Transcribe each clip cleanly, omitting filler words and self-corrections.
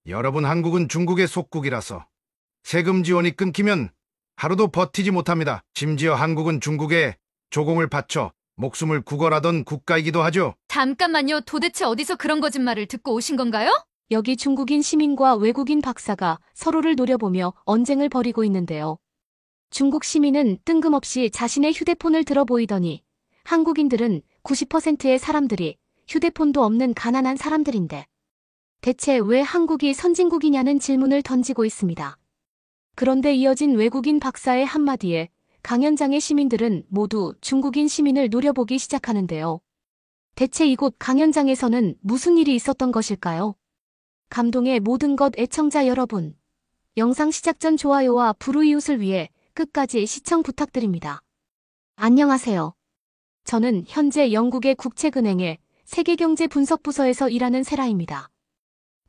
여러분, 한국은 중국의 속국이라서 세금 지원이 끊기면 하루도 버티지 못합니다. 심지어 한국은 중국에 조공을 바쳐 목숨을 구걸하던 국가이기도 하죠. 잠깐만요. 도대체 어디서 그런 거짓말을 듣고 오신 건가요? 여기 중국인 시민과 외국인 박사가 서로를 노려보며 언쟁을 벌이고 있는데요. 중국 시민은 뜬금없이 자신의 휴대폰을 들어 보이더니 한국인들은 90%의 사람들이 휴대폰도 없는 가난한 사람들인데 대체 왜 한국이 선진국이냐는 질문을 던지고 있습니다. 그런데 이어진 외국인 박사의 한마디에 강연장의 시민들은 모두 중국인 시민을 노려보기 시작하는데요. 대체 이곳 강연장에서는 무슨 일이 있었던 것일까요? 감동의 모든 것 애청자 여러분. 영상 시작 전 좋아요와 불우이웃을 위해 끝까지 시청 부탁드립니다. 안녕하세요. 저는 현재 영국의 국책은행의 세계경제분석부서에서 일하는 세라입니다.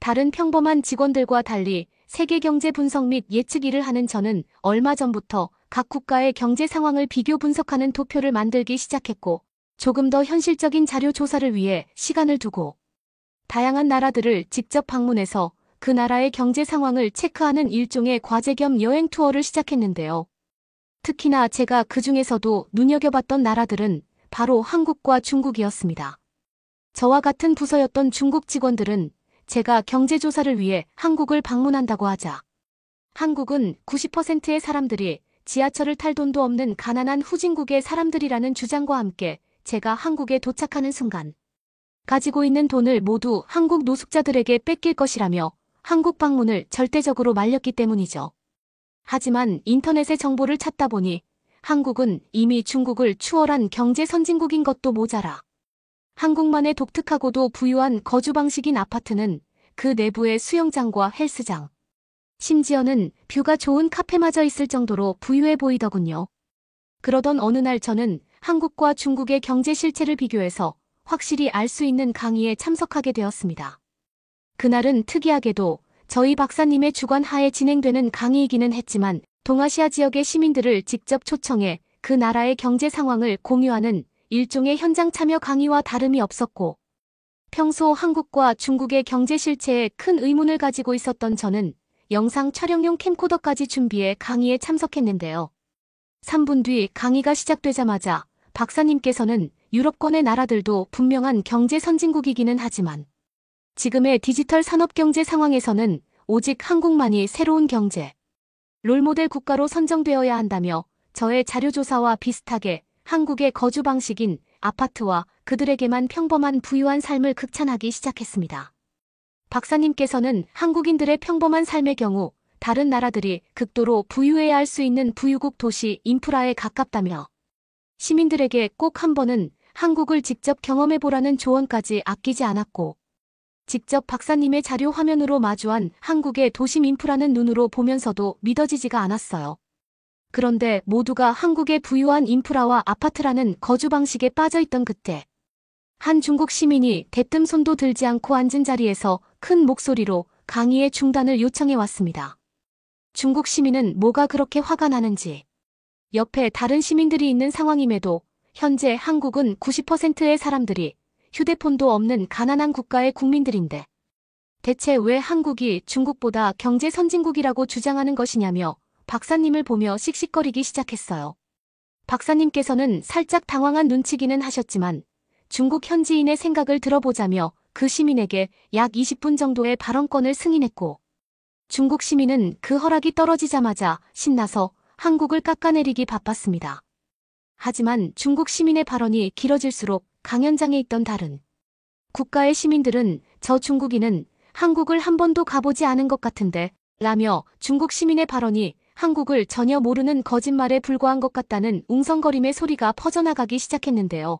다른 평범한 직원들과 달리 세계경제 분석 및 예측 일을 하는 저는 얼마 전부터 각 국가의 경제 상황을 비교 분석하는 도표를 만들기 시작했고 조금 더 현실적인 자료 조사를 위해 시간을 두고 다양한 나라들을 직접 방문해서 그 나라의 경제 상황을 체크하는 일종의 과제 겸 여행 투어를 시작했는데요. 특히나 제가 그 중에서도 눈여겨봤던 나라들은 바로 한국과 중국이었습니다. 저와 같은 부서였던 중국 직원들은 제가 경제조사를 위해 한국을 방문한다고 하자 한국은 90%의 사람들이 지하철을 탈 돈도 없는 가난한 후진국의 사람들이라는 주장과 함께 제가 한국에 도착하는 순간 가지고 있는 돈을 모두 한국 노숙자들에게 뺏길 것이라며 한국 방문을 절대적으로 말렸기 때문이죠. 하지만 인터넷의 정보를 찾다 보니 한국은 이미 중국을 추월한 경제 선진국인 것도 모자라 한국만의 독특하고도 부유한 거주 방식인 아파트는 그 내부에 수영장과 헬스장, 심지어는 뷰가 좋은 카페마저 있을 정도로 부유해 보이더군요. 그러던 어느 날 저는 한국과 중국의 경제 실체를 비교해서 확실히 알 수 있는 강의에 참석하게 되었습니다. 그날은 특이하게도 저희 박사님의 주관 하에 진행되는 강의이기는 했지만 동아시아 지역의 시민들을 직접 초청해 그 나라의 경제 상황을 공유하는 일종의 현장 참여 강의와 다름이 없었고 평소 한국과 중국의 경제 실체에 큰 의문을 가지고 있었던 저는 영상 촬영용 캠코더까지 준비해 강의에 참석했는데요. 3분 뒤 강의가 시작되자마자 박사님께서는 유럽권의 나라들도 분명한 경제 선진국이기는 하지만 지금의 디지털 산업 경제 상황에서는 오직 한국만이 새로운 경제 롤모델 국가로 선정되어야 한다며 저의 자료조사와 비슷하게 한국의 거주 방식인 아파트와 그들에게만 평범한 부유한 삶을 극찬하기 시작했습니다. 박사님께서는 한국인들의 평범한 삶의 경우 다른 나라들이 극도로 부유해야 할 수 있는 부유국 도시 인프라에 가깝다며 시민들에게 꼭 한 번은 한국을 직접 경험해보라는 조언까지 아끼지 않았고 직접 박사님의 자료 화면으로 마주한 한국의 도심 인프라는 눈으로 보면서도 믿어지지가 않았어요. 그런데 모두가 한국의 부유한 인프라와 아파트라는 거주 방식에 빠져있던 그때 한 중국 시민이 대뜸 손도 들지 않고 앉은 자리에서 큰 목소리로 강의의 중단을 요청해 왔습니다. 중국 시민은 뭐가 그렇게 화가 나는지 옆에 다른 시민들이 있는 상황임에도 현재 한국은 90%의 사람들이 휴대폰도 없는 가난한 국가의 국민들인데 대체 왜 한국이 중국보다 경제 선진국이라고 주장하는 것이냐며 박사님을 보며 씩씩거리기 시작했어요. 박사님께서는 살짝 당황한 눈치기는 하셨지만 중국 현지인의 생각을 들어보자며 그 시민에게 약 20분 정도의 발언권을 승인했고 중국 시민은 그 허락이 떨어지자마자 신나서 한국을 깎아내리기 바빴습니다. 하지만 중국 시민의 발언이 길어질수록 강연장에 있던 다른 국가의 시민들은 저 중국인은 한국을 한 번도 가보지 않은 것 같은데 라며 중국 시민의 발언이 한국을 전혀 모르는 거짓말에 불과한 것 같다는 웅성거림의 소리가 퍼져나가기 시작했는데요.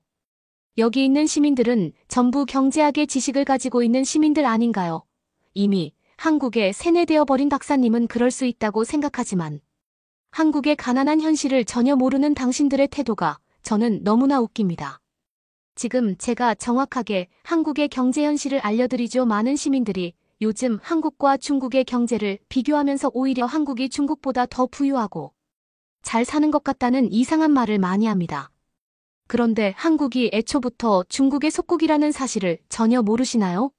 여기 있는 시민들은 전부 경제학의 지식을 가지고 있는 시민들 아닌가요? 이미 한국에 세뇌되어 버린 박사님은 그럴 수 있다고 생각하지만 한국의 가난한 현실을 전혀 모르는 당신들의 태도가 저는 너무나 웃깁니다. 지금 제가 정확하게 한국의 경제 현실을 알려드리죠. 많은 시민들이 요즘 한국과 중국의 경제를 비교하면서 오히려 한국이 중국보다 더 부유하고 잘 사는 것 같다는 이상한 말을 많이 합니다. 그런데 한국이 애초부터 중국의 속국이라는 사실을 전혀 모르시나요?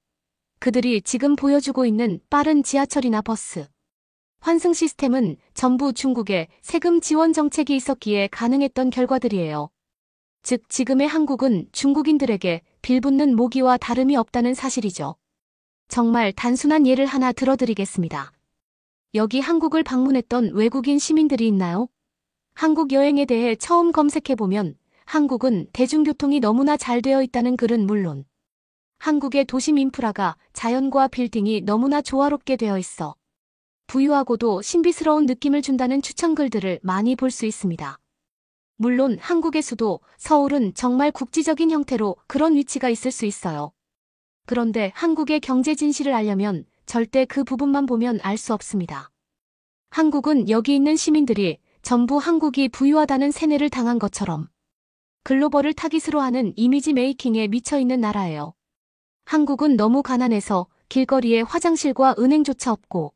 그들이 지금 보여주고 있는 빠른 지하철이나 버스, 환승 시스템은 전부 중국의 세금 지원 정책이 있었기에 가능했던 결과들이에요. 즉, 지금의 한국은 중국인들에게 빌붙는 모기와 다름이 없다는 사실이죠. 정말 단순한 예를 하나 들어드리겠습니다. 여기 한국을 방문했던 외국인 시민들이 있나요? 한국 여행에 대해 처음 검색해보면 한국은 대중교통이 너무나 잘 되어 있다는 글은 물론 한국의 도심 인프라가 자연과 빌딩이 너무나 조화롭게 되어 있어 부유하고도 신비스러운 느낌을 준다는 추천글들을 많이 볼 수 있습니다. 물론 한국의 수도 서울은 정말 국지적인 형태로 그런 위치가 있을 수 있어요. 그런데 한국의 경제 진실을 알려면 절대 그 부분만 보면 알 수 없습니다. 한국은 여기 있는 시민들이 전부 한국이 부유하다는 세뇌를 당한 것처럼 글로벌을 타깃으로 하는 이미지 메이킹에 미쳐 있는 나라예요. 한국은 너무 가난해서 길거리에 화장실과 은행조차 없고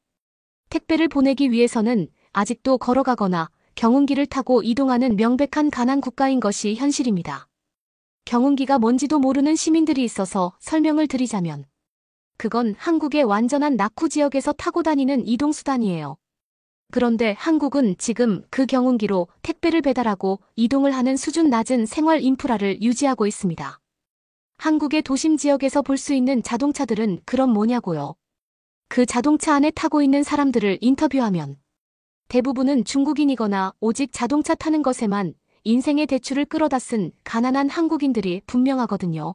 택배를 보내기 위해서는 아직도 걸어가거나 경운기를 타고 이동하는 명백한 가난 국가인 것이 현실입니다. 경운기가 뭔지도 모르는 시민들이 있어서 설명을 드리자면 그건 한국의 완전한 낙후 지역에서 타고 다니는 이동수단이에요. 그런데 한국은 지금 그 경운기로 택배를 배달하고 이동을 하는 수준 낮은 생활 인프라를 유지하고 있습니다. 한국의 도심 지역에서 볼 수 있는 자동차들은 그럼 뭐냐고요? 그 자동차 안에 타고 있는 사람들을 인터뷰하면 대부분은 중국인이거나 오직 자동차 타는 것에만 인생의 대출을 끌어다 쓴 가난한 한국인들이 분명하거든요.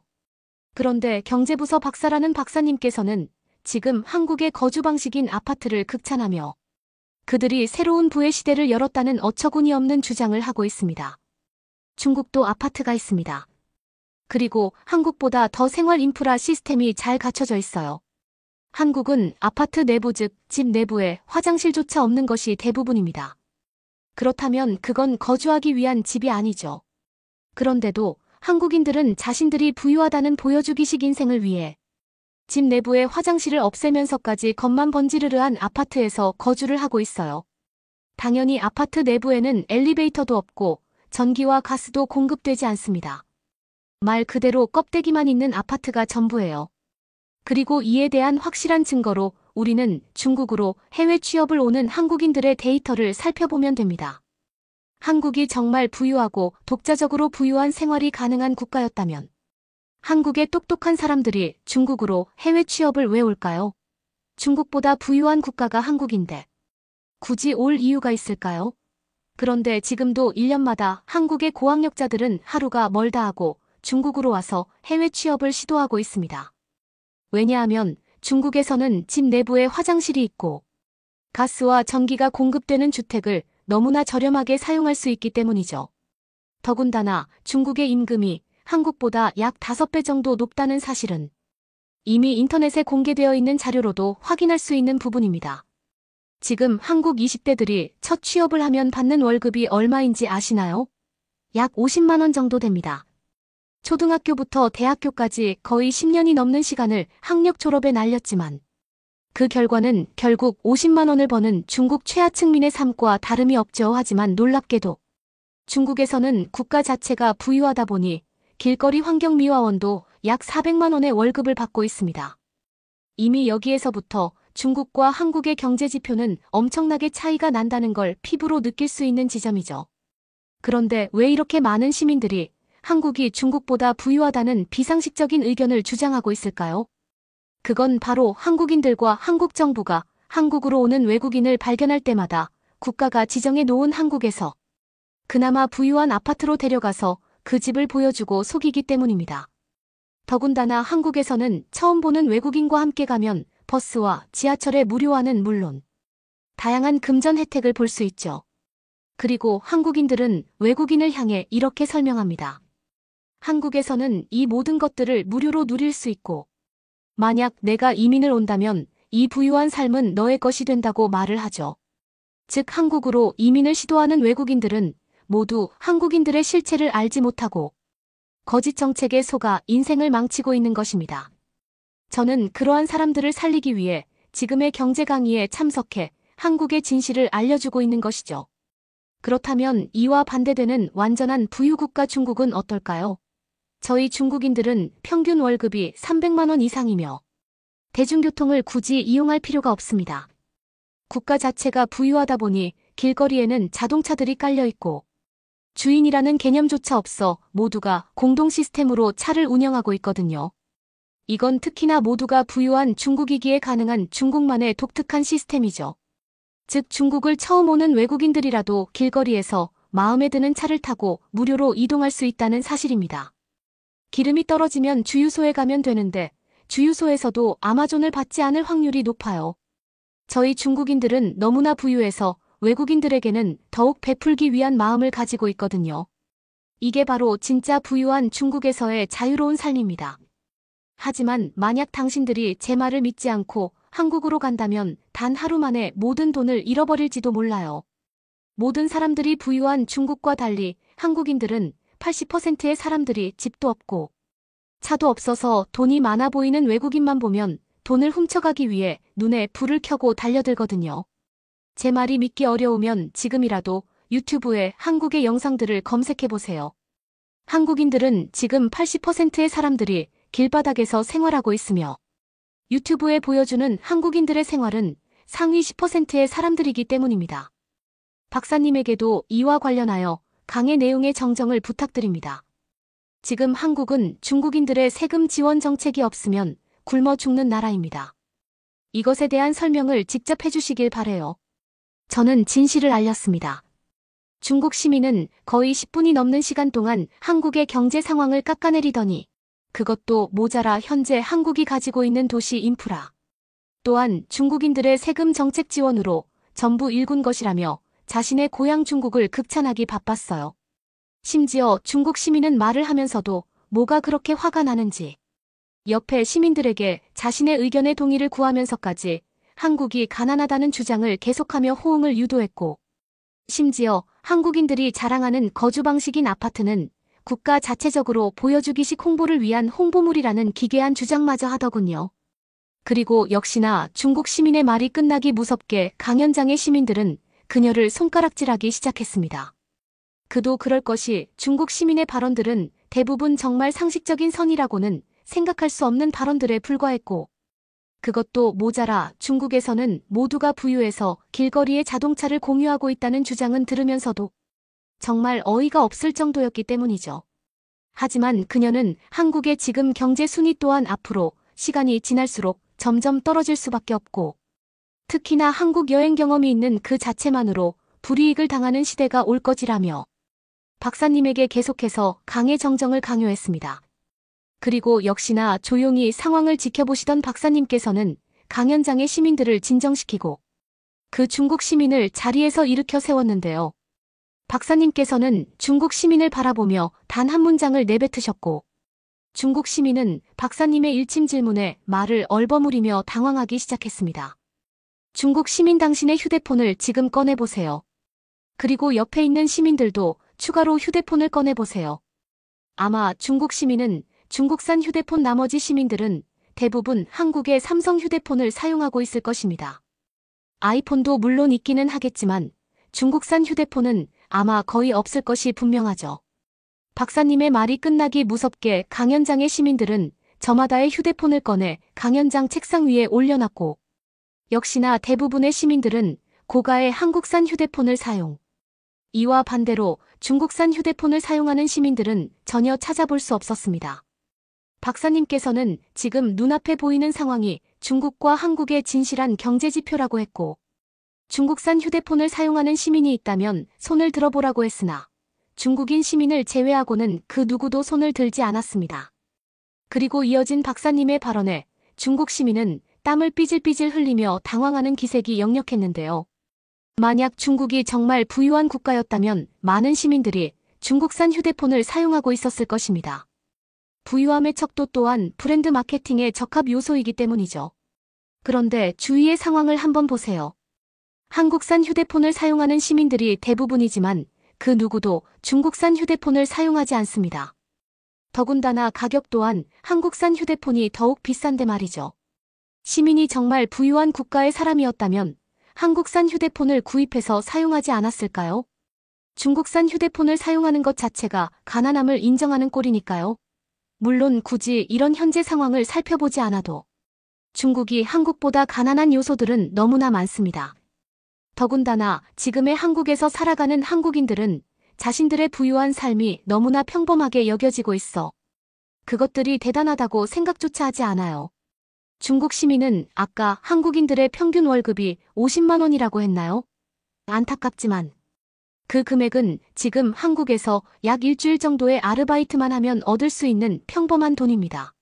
그런데 경제부서 박사라는 박사님께서는 지금 한국의 거주 방식인 아파트를 극찬하며 그들이 새로운 부의 시대를 열었다는 어처구니 없는 주장을 하고 있습니다. 중국도 아파트가 있습니다. 그리고 한국보다 더 생활 인프라 시스템이 잘 갖춰져 있어요. 한국은 아파트 내부 즉 집 내부에 화장실조차 없는 것이 대부분입니다. 그렇다면 그건 거주하기 위한 집이 아니죠. 그런데도 한국인들은 자신들이 부유하다는 보여주기식 인생을 위해 집 내부에 화장실을 없애면서까지 겉만 번지르르한 아파트에서 거주를 하고 있어요. 당연히 아파트 내부에는 엘리베이터도 없고 전기와 가스도 공급되지 않습니다. 말 그대로 껍데기만 있는 아파트가 전부예요. 그리고 이에 대한 확실한 증거로 우리는 중국으로 해외 취업을 오는 한국인들의 데이터를 살펴보면 됩니다. 한국이 정말 부유하고 독자적으로 부유한 생활이 가능한 국가였다면 한국의 똑똑한 사람들이 중국으로 해외 취업을 왜 올까요? 중국보다 부유한 국가가 한국인데 굳이 올 이유가 있을까요? 그런데 지금도 1년마다 한국의 고학력자들은 하루가 멀다 하고 중국으로 와서 해외 취업을 시도하고 있습니다. 왜냐하면 중국에서는 집 내부에 화장실이 있고 가스와 전기가 공급되는 주택을 너무나 저렴하게 사용할 수 있기 때문이죠. 더군다나 중국의 임금이 한국보다 약 5배 정도 높다는 사실은 이미 인터넷에 공개되어 있는 자료로도 확인할 수 있는 부분입니다. 지금 한국 20대들이 첫 취업을 하면 받는 월급이 얼마인지 아시나요? 약 50만 원 정도 됩니다. 초등학교부터 대학교까지 거의 10년이 넘는 시간을 학력 졸업에 날렸지만 그 결과는 결국 50만 원을 버는 중국 최하층민의 삶과 다름이 없죠. 하지만 놀랍게도 중국에서는 국가 자체가 부유하다 보니 길거리 환경미화원도 약 400만 원의 월급을 받고 있습니다. 이미 여기에서부터 중국과 한국의 경제 지표는 엄청나게 차이가 난다는 걸 피부로 느낄 수 있는 지점이죠. 그런데 왜 이렇게 많은 시민들이 한국이 중국보다 부유하다는 비상식적인 의견을 주장하고 있을까요? 그건 바로 한국인들과 한국 정부가 한국으로 오는 외국인을 발견할 때마다 국가가 지정해 놓은 한국에서 그나마 부유한 아파트로 데려가서 그 집을 보여주고 속이기 때문입니다. 더군다나 한국에서는 처음 보는 외국인과 함께 가면 버스와 지하철의 무료화는 물론 다양한 금전 혜택을 볼 수 있죠. 그리고 한국인들은 외국인을 향해 이렇게 설명합니다. 한국에서는 이 모든 것들을 무료로 누릴 수 있고 만약 내가 이민을 온다면 이 부유한 삶은 너의 것이 된다고 말을 하죠. 즉 한국으로 이민을 시도하는 외국인들은 모두 한국인들의 실체를 알지 못하고 거짓 정책에 속아 인생을 망치고 있는 것입니다. 저는 그러한 사람들을 살리기 위해 지금의 경제 강의에 참석해 한국의 진실을 알려주고 있는 것이죠. 그렇다면 이와 반대되는 완전한 부유국가 중국은 어떨까요? 저희 중국인들은 평균 월급이 300만 원 이상이며 대중교통을 굳이 이용할 필요가 없습니다. 국가 자체가 부유하다 보니 길거리에는 자동차들이 깔려 있고 주인이라는 개념조차 없어 모두가 공동 시스템으로 차를 운영하고 있거든요. 이건 특히나 모두가 부유한 중국이기에 가능한 중국만의 독특한 시스템이죠. 즉 중국을 처음 오는 외국인들이라도 길거리에서 마음에 드는 차를 타고 무료로 이동할 수 있다는 사실입니다. 기름이 떨어지면 주유소에 가면 되는데 주유소에서도 아마존을 받지 않을 확률이 높아요. 저희 중국인들은 너무나 부유해서 외국인들에게는 더욱 베풀기 위한 마음을 가지고 있거든요. 이게 바로 진짜 부유한 중국에서의 자유로운 삶입니다. 하지만 만약 당신들이 제 말을 믿지 않고 한국으로 간다면 단 하루 만에 모든 돈을 잃어버릴지도 몰라요. 모든 사람들이 부유한 중국과 달리 한국인들은 80%의 사람들이 집도 없고 차도 없어서 돈이 많아 보이는 외국인만 보면 돈을 훔쳐가기 위해 눈에 불을 켜고 달려들거든요. 제 말이 믿기 어려우면 지금이라도 유튜브에 한국의 영상들을 검색해보세요. 한국인들은 지금 80%의 사람들이 길바닥에서 생활하고 있으며 유튜브에 보여주는 한국인들의 생활은 상위 10%의 사람들이기 때문입니다. 박사님에게도 이와 관련하여 강의 내용의 정정을 부탁드립니다. 지금 한국은 중국인들의 세금 지원 정책이 없으면 굶어 죽는 나라입니다. 이것에 대한 설명을 직접 해주시길 바래요. 저는 진실을 알렸습니다. 중국 시민은 거의 10분이 넘는 시간 동안 한국의 경제 상황을 깎아내리더니 그것도 모자라 현재 한국이 가지고 있는 도시 인프라 또한 중국인들의 세금 정책 지원으로 전부 일군 것이라며 자신의 고향 중국을 극찬하기 바빴어요. 심지어 중국 시민은 말을 하면서도 뭐가 그렇게 화가 나는지 옆에 시민들에게 자신의 의견에 동의를 구하면서까지 한국이 가난하다는 주장을 계속하며 호응을 유도했고 심지어 한국인들이 자랑하는 거주 방식인 아파트는 국가 자체적으로 보여주기식 홍보를 위한 홍보물이라는 기괴한 주장마저 하더군요. 그리고 역시나 중국 시민의 말이 끝나기 무섭게 강연장의 시민들은 그녀를 손가락질하기 시작했습니다. 그도 그럴 것이 중국 시민의 발언들은 대부분 정말 상식적인 선이라고는 생각할 수 없는 발언들에 불과했고 그것도 모자라 중국에서는 모두가 부유해서 길거리에 자동차를 공유하고 있다는 주장은 들으면서도 정말 어이가 없을 정도였기 때문이죠. 하지만 그녀는 한국의 지금 경제 순위 또한 앞으로 시간이 지날수록 점점 떨어질 수밖에 없고 특히나 한국 여행 경험이 있는 그 자체만으로 불이익을 당하는 시대가 올 것이라며 박사님에게 계속해서 강의 정정을 강요했습니다. 그리고 역시나 조용히 상황을 지켜보시던 박사님께서는 강연장의 시민들을 진정시키고 그 중국 시민을 자리에서 일으켜 세웠는데요. 박사님께서는 중국 시민을 바라보며 단 한 문장을 내뱉으셨고 중국 시민은 박사님의 일침 질문에 말을 얼버무리며 당황하기 시작했습니다. 중국 시민 당신의 휴대폰을 지금 꺼내보세요. 그리고 옆에 있는 시민들도 추가로 휴대폰을 꺼내보세요. 아마 중국 시민은 중국산 휴대폰 나머지 시민들은 대부분 한국의 삼성 휴대폰을 사용하고 있을 것입니다. 아이폰도 물론 있기는 하겠지만 중국산 휴대폰은 아마 거의 없을 것이 분명하죠. 박사님의 말이 끝나기 무섭게 강연장의 시민들은 저마다의 휴대폰을 꺼내 강연장 책상 위에 올려놨고 역시나 대부분의 시민들은 고가의 한국산 휴대폰을 사용. 이와 반대로 중국산 휴대폰을 사용하는 시민들은 전혀 찾아볼 수 없었습니다. 박사님께서는 지금 눈앞에 보이는 상황이 중국과 한국의 진실한 경제지표라고 했고 중국산 휴대폰을 사용하는 시민이 있다면 손을 들어보라고 했으나 중국인 시민을 제외하고는 그 누구도 손을 들지 않았습니다. 그리고 이어진 박사님의 발언에 중국 시민은 땀을 삐질삐질 흘리며 당황하는 기색이 역력했는데요. 만약 중국이 정말 부유한 국가였다면 많은 시민들이 중국산 휴대폰을 사용하고 있었을 것입니다. 부유함의 척도 또한 브랜드 마케팅의 적합 요소이기 때문이죠. 그런데 주위의 상황을 한번 보세요. 한국산 휴대폰을 사용하는 시민들이 대부분이지만 그 누구도 중국산 휴대폰을 사용하지 않습니다. 더군다나 가격 또한 한국산 휴대폰이 더욱 비싼데 말이죠. 시민이 정말 부유한 국가의 사람이었다면 한국산 휴대폰을 구입해서 사용하지 않았을까요? 중국산 휴대폰을 사용하는 것 자체가 가난함을 인정하는 꼴이니까요. 물론 굳이 이런 현재 상황을 살펴보지 않아도 중국이 한국보다 가난한 요소들은 너무나 많습니다. 더군다나 지금의 한국에서 살아가는 한국인들은 자신들의 부유한 삶이 너무나 평범하게 여겨지고 있어 그것들이 대단하다고 생각조차 하지 않아요. 중국 시민은 아까 한국인들의 평균 월급이 50만 원이라고 했나요? 안타깝지만 그 금액은 지금 한국에서 약 일주일 정도의 아르바이트만 하면 얻을 수 있는 평범한 돈입니다.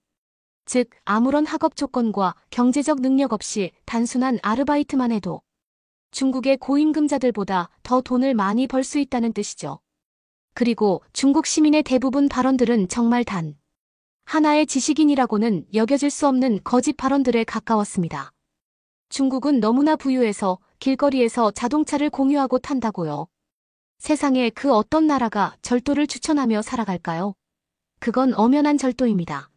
즉, 아무런 학업 조건과 경제적 능력 없이 단순한 아르바이트만 해도 중국의 고임금자들보다 더 돈을 많이 벌 수 있다는 뜻이죠. 그리고 중국 시민의 대부분 발언들은 정말 단 하나의 지식인이라고는 여겨질 수 없는 거짓 발언들에 가까웠습니다. 중국은 너무나 부유해서 길거리에서 자동차를 공유하고 탄다고요. 세상에 그 어떤 나라가 절도를 추천하며 살아갈까요? 그건 엄연한 절도입니다.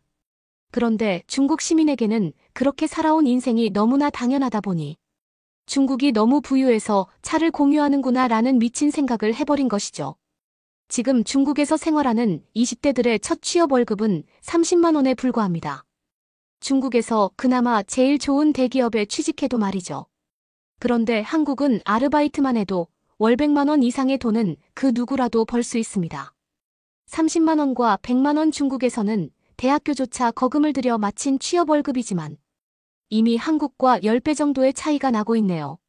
그런데 중국 시민에게는 그렇게 살아온 인생이 너무나 당연하다 보니 중국이 너무 부유해서 차를 공유하는구나 라는 미친 생각을 해버린 것이죠. 지금 중국에서 생활하는 20대들의 첫 취업 월급은 30만 원에 불과합니다. 중국에서 그나마 제일 좋은 대기업에 취직해도 말이죠. 그런데 한국은 아르바이트만 해도 월 100만 원 이상의 돈은 그 누구라도 벌 수 있습니다. 30만 원과 100만 원 중국에서는 대학교조차 거금을 들여 마친 취업 월급이지만 이미 한국과 10배 정도의 차이가 나고 있네요.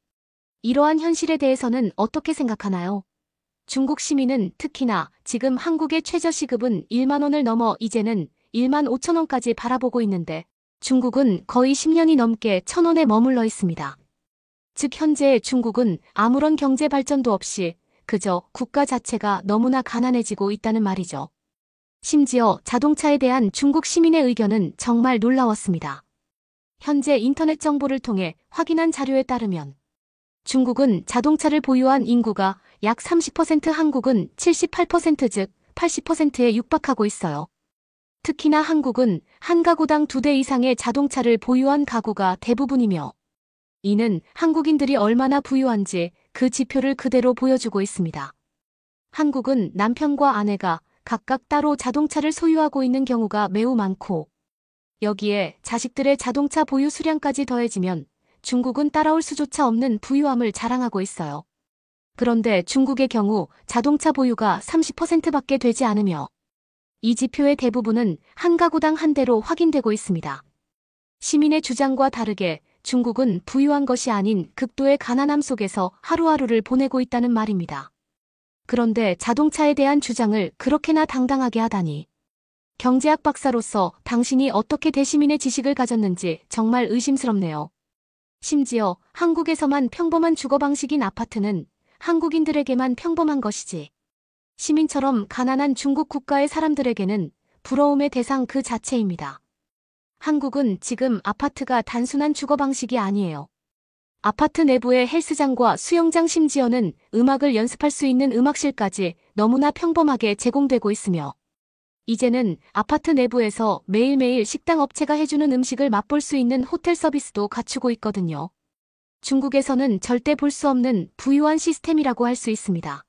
이러한 현실에 대해서는 어떻게 생각하나요? 중국 시민은 특히나 지금 한국의 최저시급은 1만 원을 넘어 이제는 1만 5천 원까지 바라보고 있는데 중국은 거의 10년이 넘게 1,000원에 머물러 있습니다. 즉 현재 중국은 아무런 경제 발전도 없이 그저 국가 자체가 너무나 가난해지고 있다는 말이죠. 심지어 자동차에 대한 중국 시민의 의견은 정말 놀라웠습니다. 현재 인터넷 정보를 통해 확인한 자료에 따르면 중국은 자동차를 보유한 인구가 약 30%, 한국은 78%, 즉 80%에 육박하고 있어요. 특히나 한국은 한 가구당 2대 이상의 자동차를 보유한 가구가 대부분이며 이는 한국인들이 얼마나 부유한지 그 지표를 그대로 보여주고 있습니다. 한국은 남편과 아내가 각각 따로 자동차를 소유하고 있는 경우가 매우 많고 여기에 자식들의 자동차 보유 수량까지 더해지면 중국은 따라올 수조차 없는 부유함을 자랑하고 있어요. 그런데 중국의 경우 자동차 보유가 30%밖에 되지 않으며 이 지표의 대부분은 한 가구당 한 대로 확인되고 있습니다. 시민의 주장과 다르게 중국은 부유한 것이 아닌 극도의 가난함 속에서 하루하루를 보내고 있다는 말입니다. 그런데 자동차에 대한 주장을 그렇게나 당당하게 하다니. 경제학 박사로서 당신이 어떻게 대시민의 지식을 가졌는지 정말 의심스럽네요. 심지어 한국에서만 평범한 주거 방식인 아파트는 한국인들에게만 평범한 것이지. 시민처럼 가난한 중국 국가의 사람들에게는 부러움의 대상 그 자체입니다. 한국은 지금 아파트가 단순한 주거 방식이 아니에요. 아파트 내부의 헬스장과 수영장 심지어는 음악을 연습할 수 있는 음악실까지 너무나 평범하게 제공되고 있으며 이제는 아파트 내부에서 매일매일 식당 업체가 해주는 음식을 맛볼 수 있는 호텔 서비스도 갖추고 있거든요. 중국에서는 절대 볼 수 없는 부유한 시스템이라고 할 수 있습니다.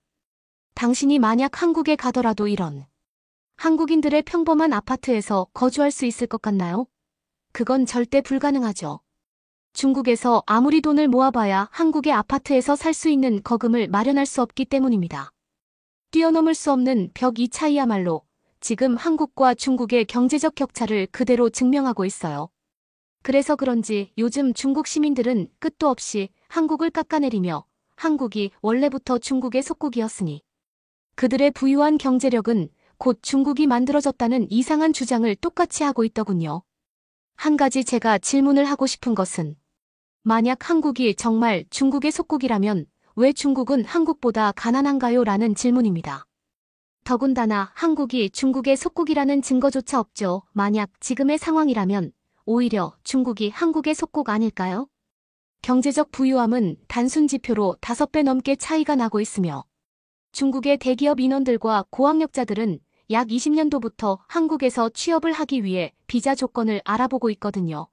당신이 만약 한국에 가더라도 이런 한국인들의 평범한 아파트에서 거주할 수 있을 것 같나요? 그건 절대 불가능하죠. 중국에서 아무리 돈을 모아봐야 한국의 아파트에서 살 수 있는 거금을 마련할 수 없기 때문입니다. 뛰어넘을 수 없는 벽 이 차이야말로 지금 한국과 중국의 경제적 격차를 그대로 증명하고 있어요. 그래서 그런지 요즘 중국 시민들은 끝도 없이 한국을 깎아내리며 한국이 원래부터 중국의 속국이었으니 그들의 부유한 경제력은 곧 중국이 만들어졌다는 이상한 주장을 똑같이 하고 있더군요. 한 가지 제가 질문을 하고 싶은 것은 만약 한국이 정말 중국의 속국이라면 왜 중국은 한국보다 가난한가요? 라는 질문입니다. 더군다나 한국이 중국의 속국이라는 증거조차 없죠. 만약 지금의 상황이라면 오히려 중국이 한국의 속국 아닐까요? 경제적 부유함은 단순 지표로 5배 넘게 차이가 나고 있으며 중국의 대기업 인원들과 고학력자들은 약 20년도부터 한국에서 취업을 하기 위해 비자 조건을 알아보고 있거든요.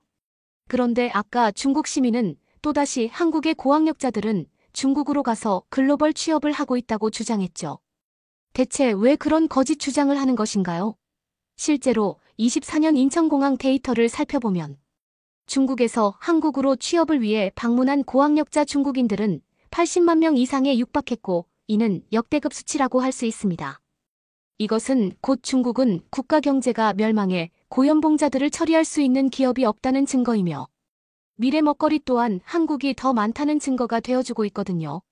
그런데 아까 중국 시민은 또다시 한국의 고학력자들은 중국으로 가서 글로벌 취업을 하고 있다고 주장했죠. 대체 왜 그런 거짓 주장을 하는 것인가요? 실제로 24년 인천공항 데이터를 살펴보면 중국에서 한국으로 취업을 위해 방문한 고학력자 중국인들은 80만 명 이상에 육박했고, 이는 역대급 수치라고 할 수 있습니다. 이것은 곧 중국은 국가 경제가 멸망해 고연봉자들을 처리할 수 있는 기업이 없다는 증거이며, 미래 먹거리 또한 한국이 더 많다는 증거가 되어주고 있거든요.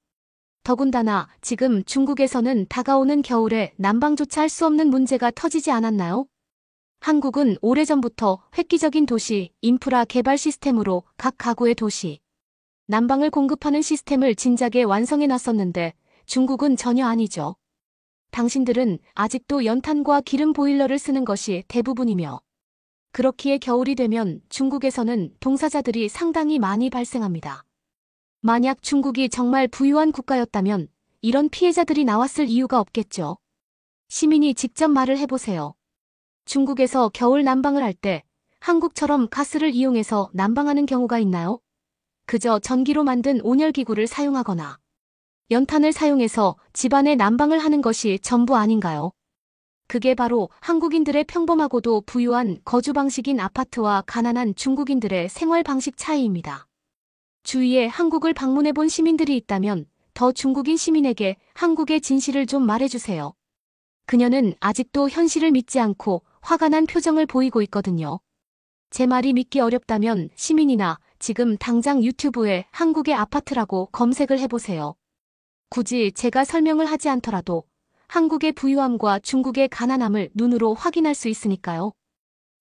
더군다나 지금 중국에서는 다가오는 겨울에 난방조차 할 수 없는 문제가 터지지 않았나요? 한국은 오래전부터 획기적인 도시, 인프라 개발 시스템으로 각 가구의 도시, 난방을 공급하는 시스템을 진작에 완성해 놨었는데 중국은 전혀 아니죠. 당신들은 아직도 연탄과 기름 보일러를 쓰는 것이 대부분이며, 그렇기에 겨울이 되면 중국에서는 동사자들이 상당히 많이 발생합니다. 만약 중국이 정말 부유한 국가였다면 이런 피해자들이 나왔을 이유가 없겠죠. 시민이 직접 말을 해보세요. 중국에서 겨울 난방을 할 때 한국처럼 가스를 이용해서 난방하는 경우가 있나요? 그저 전기로 만든 온열기구를 사용하거나 연탄을 사용해서 집안에 난방을 하는 것이 전부 아닌가요? 그게 바로 한국인들의 평범하고도 부유한 거주 방식인 아파트와 가난한 중국인들의 생활 방식 차이입니다. 주위에 한국을 방문해 본 시민들이 있다면 더 중국인 시민에게 한국의 진실을 좀 말해주세요. 그녀는 아직도 현실을 믿지 않고 화가 난 표정을 보이고 있거든요. 제 말이 믿기 어렵다면 시민이나 지금 당장 유튜브에 한국의 아파트라고 검색을 해보세요. 굳이 제가 설명을 하지 않더라도 한국의 부유함과 중국의 가난함을 눈으로 확인할 수 있으니까요.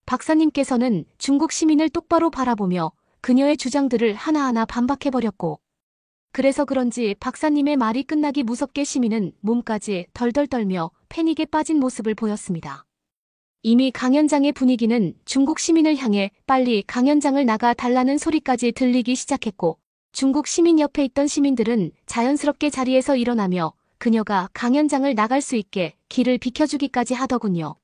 박사님께서는 중국 시민을 똑바로 바라보며 그녀의 주장들을 하나하나 반박해버렸고, 그래서 그런지 박사님의 말이 끝나기 무섭게 시민은 몸까지 덜덜 떨며 패닉에 빠진 모습을 보였습니다. 이미 강연장의 분위기는 중국 시민을 향해 빨리 강연장을 나가 달라는 소리까지 들리기 시작했고, 중국 시민 옆에 있던 시민들은 자연스럽게 자리에서 일어나며 그녀가 강연장을 나갈 수 있게 길을 비켜주기까지 하더군요.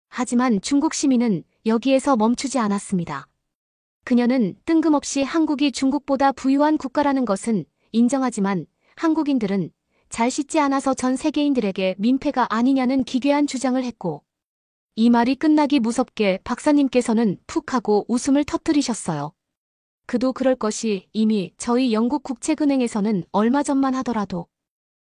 하지만 중국 시민은 여기에서 멈추지 않았습니다. 그녀는 뜬금없이 한국이 중국보다 부유한 국가라는 것은 인정하지만 한국인들은 잘 씻지 않아서 전 세계인들에게 민폐가 아니냐는 기괴한 주장을 했고, 이 말이 끝나기 무섭게 박사님께서는 푹 하고 웃음을 터뜨리셨어요. 그도 그럴 것이 이미 저희 영국 국책은행에서는 얼마 전만 하더라도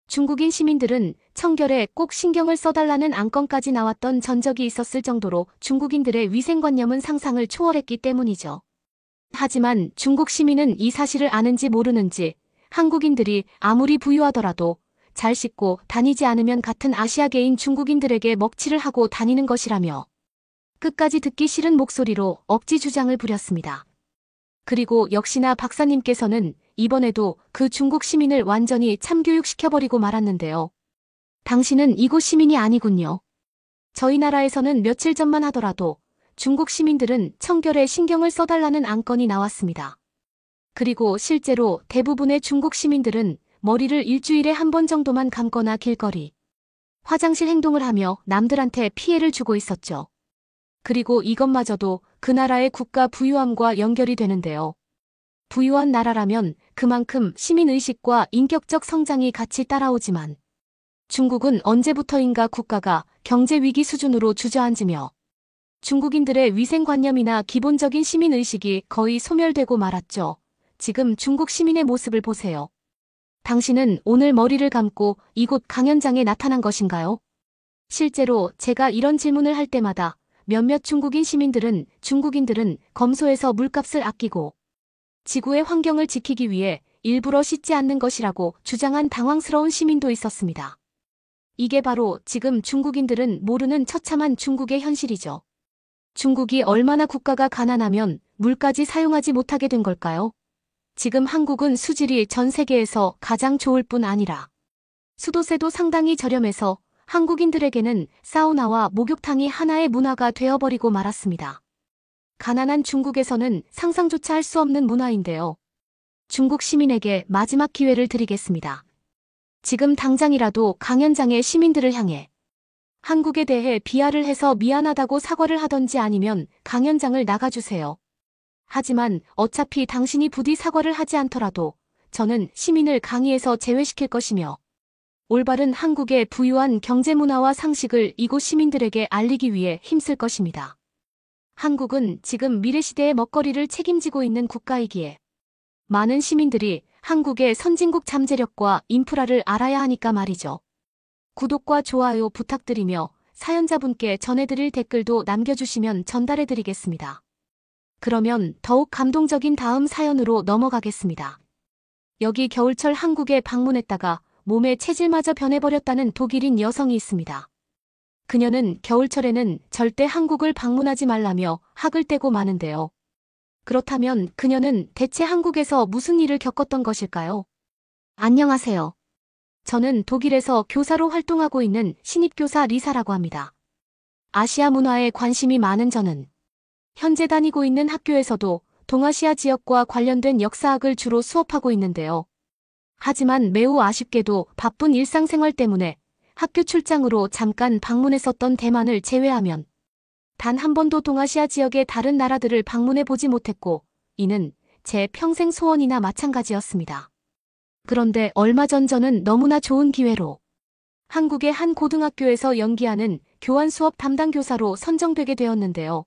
중국인 시민들은 청결에 꼭 신경을 써달라는 안건까지 나왔던 전적이 있었을 정도로 중국인들의 위생관념은 상상을 초월했기 때문이죠. 하지만 중국 시민은 이 사실을 아는지 모르는지 한국인들이 아무리 부유하더라도 잘 씻고 다니지 않으면 같은 아시아계인 중국인들에게 먹칠을 하고 다니는 것이라며 끝까지 듣기 싫은 목소리로 억지 주장을 부렸습니다. 그리고 역시나 박사님께서는 이번에도 그 중국 시민을 완전히 참교육시켜버리고 말았는데요. 당신은 이곳 시민이 아니군요. 저희 나라에서는 며칠 전만 하더라도 중국 시민들은 청결에 신경을 써달라는 안건이 나왔습니다. 그리고 실제로 대부분의 중국 시민들은 머리를 일주일에 한 번 정도만 감거나 길거리, 화장실 행동을 하며 남들한테 피해를 주고 있었죠. 그리고 이것마저도 그 나라의 국가 부유함과 연결이 되는데요. 부유한 나라라면 그만큼 시민의식과 인격적 성장이 같이 따라오지만 중국은 언제부터인가 국가가 경제위기 수준으로 주저앉으며 중국인들의 위생관념이나 기본적인 시민의식이 거의 소멸되고 말았죠. 지금 중국 시민의 모습을 보세요. 당신은 오늘 머리를 감고 이곳 강연장에 나타난 것인가요? 실제로 제가 이런 질문을 할 때마다 몇몇 중국인 시민들은 중국인들은 검소해서 물값을 아끼고 지구의 환경을 지키기 위해 일부러 씻지 않는 것이라고 주장한 당황스러운 시민도 있었습니다. 이게 바로 지금 중국인들은 모르는 처참한 중국의 현실이죠. 중국이 얼마나 국가가 가난하면 물까지 사용하지 못하게 된 걸까요? 지금 한국은 수질이 전 세계에서 가장 좋을 뿐 아니라 수도세도 상당히 저렴해서 한국인들에게는 사우나와 목욕탕이 하나의 문화가 되어버리고 말았습니다. 가난한 중국에서는 상상조차 할 수 없는 문화인데요. 중국 시민에게 마지막 기회를 드리겠습니다. 지금 당장이라도 강연장의 시민들을 향해 한국에 대해 비하를 해서 미안하다고 사과를 하던지 아니면 강연장을 나가주세요. 하지만 어차피 당신이 부디 사과를 하지 않더라도 저는 시민을 강의에서 제외시킬 것이며 올바른 한국의 부유한 경제문화와 상식을 이곳 시민들에게 알리기 위해 힘쓸 것입니다. 한국은 지금 미래시대의 먹거리를 책임지고 있는 국가이기에 많은 시민들이 한국의 선진국 잠재력과 인프라를 알아야 하니까 말이죠. 구독과 좋아요 부탁드리며 사연자분께 전해드릴 댓글도 남겨주시면 전달해드리겠습니다. 그러면 더욱 감동적인 다음 사연으로 넘어가겠습니다. 여기 겨울철 한국에 방문했다가 몸의 체질마저 변해버렸다는 독일인 여성이 있습니다. 그녀는 겨울철에는 절대 한국을 방문하지 말라며 학을 떼고 마는데요. 그렇다면 그녀는 대체 한국에서 무슨 일을 겪었던 것일까요? 안녕하세요. 저는 독일에서 교사로 활동하고 있는 신입교사 리사라고 합니다. 아시아 문화에 관심이 많은 저는 현재 다니고 있는 학교에서도 동아시아 지역과 관련된 역사학을 주로 수업하고 있는데요. 하지만 매우 아쉽게도 바쁜 일상생활 때문에 학교 출장으로 잠깐 방문했었던 대만을 제외하면 단 한 번도 동아시아 지역의 다른 나라들을 방문해 보지 못했고 이는 제 평생 소원이나 마찬가지였습니다. 그런데 얼마 전 저는 너무나 좋은 기회로 한국의 한 고등학교에서 연기하는 교환 수업 담당 교사로 선정되게 되었는데요.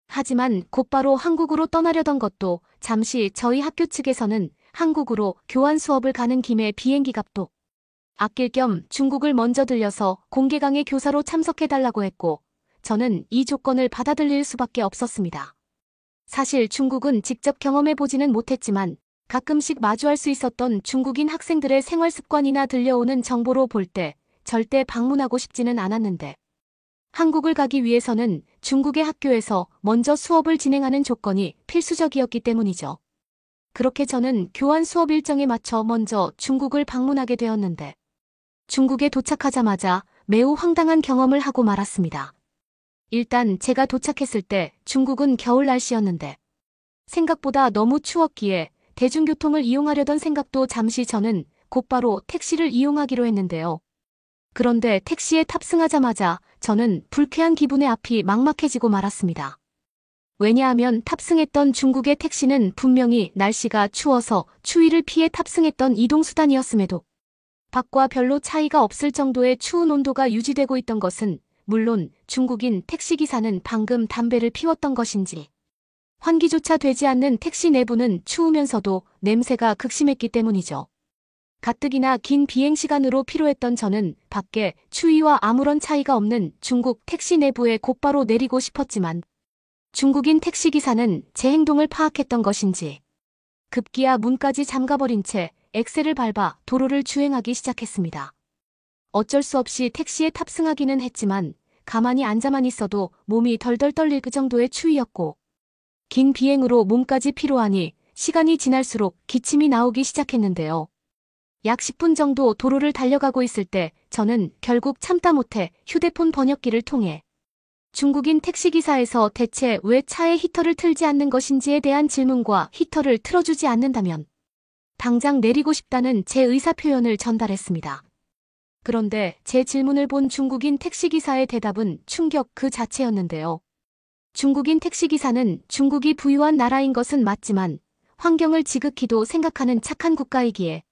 하지만 곧바로 한국으로 떠나려던 것도 잠시 저희 학교 측에서는 한국으로 교환 수업을 가는 김에 비행기 값도 아낄 겸 중국을 먼저 들려서 공개강의 교사로 참석해달라고 했고 저는 이 조건을 받아들일 수밖에 없었습니다. 사실 중국은 직접 경험해보지는 못했지만 가끔씩 마주할 수 있었던 중국인 학생들의 생활 습관이나 들려오는 정보로 볼 때 절대 방문하고 싶지는 않았는데 한국을 가기 위해서는 중국의 학교에서 먼저 수업을 진행하는 조건이 필수적이었기 때문이죠. 그렇게 저는 교환 수업 일정에 맞춰 먼저 중국을 방문하게 되었는데 중국에 도착하자마자 매우 황당한 경험을 하고 말았습니다. 일단 제가 도착했을 때 중국은 겨울 날씨였는데 생각보다 너무 추웠기에 대중교통을 이용하려던 생각도 잠시 저는 곧바로 택시를 이용하기로 했는데요. 그런데 택시에 탑승하자마자 저는 불쾌한 기분에 앞이 막막해지고 말았습니다. 왜냐하면 탑승했던 중국의 택시는 분명히 날씨가 추워서 추위를 피해 탑승했던 이동수단이었음에도 밖과 별로 차이가 없을 정도의 추운 온도가 유지되고 있던 것은 물론 중국인 택시기사는 방금 담배를 피웠던 것인지 환기조차 되지 않는 택시 내부는 추우면서도 냄새가 극심했기 때문이죠. 가뜩이나 긴 비행시간으로 피로했던 저는 밖에 추위와 아무런 차이가 없는 중국 택시 내부에 곧바로 내리고 싶었지만 중국인 택시기사는 제 행동을 파악했던 것인지 급기야 문까지 잠가버린 채 엑셀을 밟아 도로를 주행하기 시작했습니다. 어쩔 수 없이 택시에 탑승하기는 했지만 가만히 앉아만 있어도 몸이 덜덜 떨릴 그 정도의 추위였고 긴 비행으로 몸까지 피로하니 시간이 지날수록 기침이 나오기 시작했는데요. 약 10분 정도 도로를 달려가고 있을 때 저는 결국 참다 못해 휴대폰 번역기를 통해 중국인 택시기사에서 대체 왜 차에 히터를 틀지 않는 것인지에 대한 질문과 히터를 틀어주지 않는다면 당장 내리고 싶다는 제 의사표현을 전달했습니다. 그런데 제 질문을 본 중국인 택시기사의 대답은 충격 그 자체였는데요. 중국인 택시기사는 중국이 부유한 나라인 것은 맞지만 환경을 지극히도 생각하는 착한 국가이기에